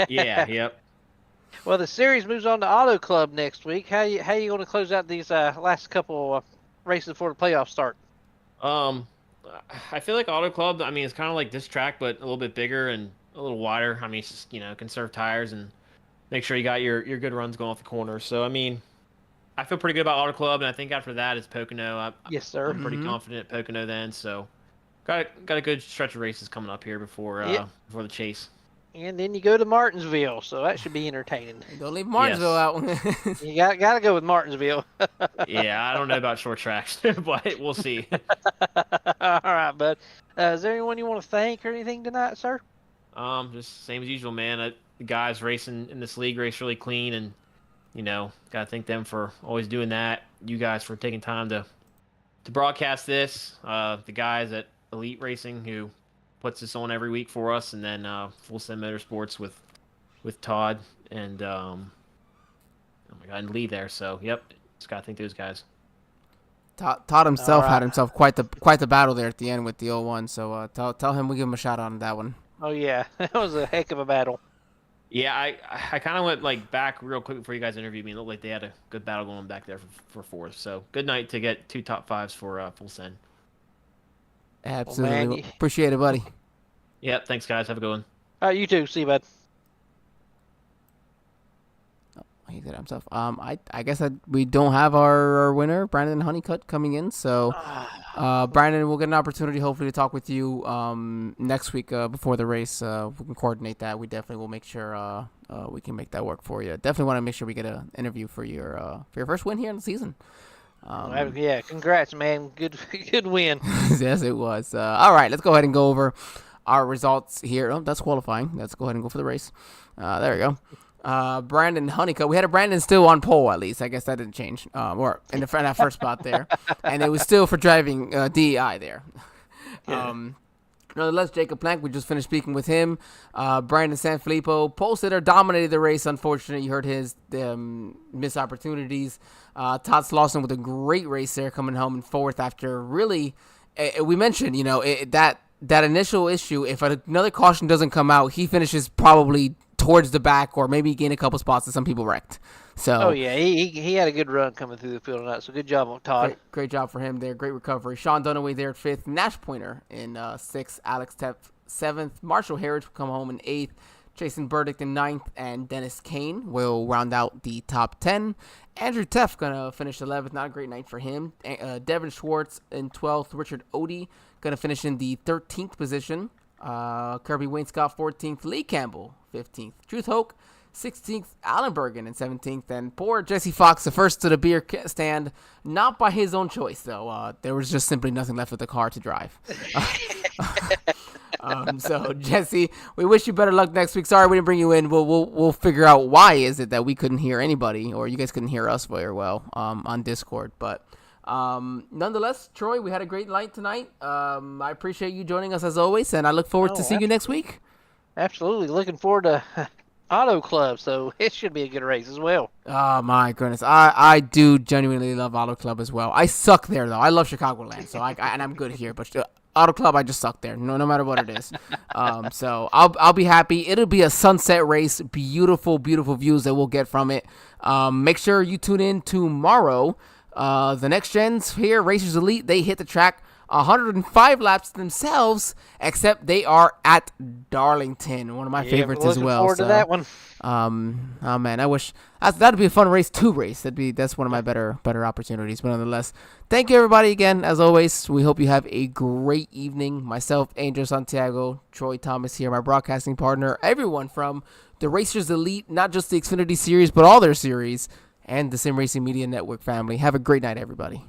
Yeah, yep. Well, the series moves on to Auto Club next week. How you going to close out these last couple races before the playoffs start? I feel like Auto Club, I mean, it's kind of like this track, but a little bit bigger and a little wider. I mean, it's just, conserve tires and make sure you got your good runs going off the corner. So, I mean, I feel pretty good about Auto Club, and I think after that is Pocono. Yes, sir. I'm pretty confident at Pocono then. So, got a good stretch of races coming up here before the chase. And then you go to Martinsville, so that should be entertaining. Don't leave Martinsville out. You got to go with Martinsville. Yeah, I don't know about short tracks, but we'll see. All right, bud. Is there anyone you want to thank or anything tonight, sir? Just same as usual, man. The guys racing in this league race really clean, and gotta thank them for always doing that. You guys for taking time to broadcast this. The guys at Elite Racing who puts this on every week for us, and then Full Send Motorsports with Todd and oh my God, and Lee there. So yep, just gotta thank those guys. Todd himself All had right. himself quite the battle there at the end with the 01. So tell him we give him a shout out on that one. Oh, yeah. That was a heck of a battle. Yeah, I kind of went back real quick before you guys interviewed me. It looked like they had a good battle going back there for fourth. So good night to get 2 top 5s for Full Send. Absolutely. man, Appreciate it, buddy. Yeah, thanks guys. Have a good one. All right, you too. See you, bud. He did it himself. I guess we don't have our winner, Brandon Honeycutt, coming in. So, Brandon, we'll get an opportunity hopefully to talk with you next week before the race. We can coordinate that. We definitely will make sure we can make that work for you. Definitely want to make sure we get an interview for your first win here in the season. Yeah, congrats, man. Good win. Yes, it was. All right, let's go ahead and go over our results here. Oh, that's qualifying. Let's go ahead and go for the race. There we go. Brandon Honeycutt. We had a Brandon still on pole, at least. I guess that didn't change. Or in that first spot there. And it was still for driving DEI there. Nonetheless, Jacob Plank, we just finished speaking with him. Brandon Sanfilippo posted or dominated the race. Unfortunately, you heard his missed opportunities. Todd Slauson with a great race there, coming home in fourth after really, we mentioned, that initial issue, if another caution doesn't come out, he finishes probably towards the back or maybe gain a couple spots that some people wrecked. So, Oh, yeah. He had a good run coming through the field tonight, so good job on Todd. great job for him there. Great recovery. Sean Dunaway there at fifth. Nash Pointer in sixth. Alex Teff seventh. Marshall Harris will come home in eighth. Jason Burdick in ninth. And Dennis Kane will round out the top 10. Andrew Teff going to finish 11th. Not a great night for him. Devin Schwartz in 12th. Richard Odie going to finish in the 13th position. Kirby Wainscott 14th. Lee Campbell 15th. Truth Hoke 16th, Alan Bergen in 17th, and poor Jesse Fox, the first to the beer stand, not by his own choice, though. There was just simply nothing left with the car to drive. So, Jesse, we wish you better luck next week. Sorry we didn't bring you in. We'll figure out why is it that we couldn't hear anybody, or you guys couldn't hear us very well on Discord. But nonetheless, Troy, we had a great night tonight. I appreciate you joining us as always, and I look forward to seeing you next week. Absolutely. Looking forward to Auto Club, so it should be a good race as well. Oh my goodness, I do genuinely love Auto Club as well. I suck there though. I love Chicagoland, so and I'm good here, but Auto Club I just suck there. No matter what it is. So I'll be happy. It'll be a sunset race, beautiful views that we'll get from it. Make sure you tune in tomorrow. The next gens here, Racers Elite, they hit the track 105 laps themselves, except they are at Darlington, one of my favorites as well. Looking forward to that one. Oh man, I wish that'd be a fun race to race. That's one of my better opportunities. But nonetheless, thank you everybody again. As always, we hope you have a great evening. Myself, Angel Santiago, Troy Thomas here, my broadcasting partner, everyone from the Racers Elite, not just the Xfinity series, but all their series. and the Sim Racing Media Network family. Have a great night, everybody.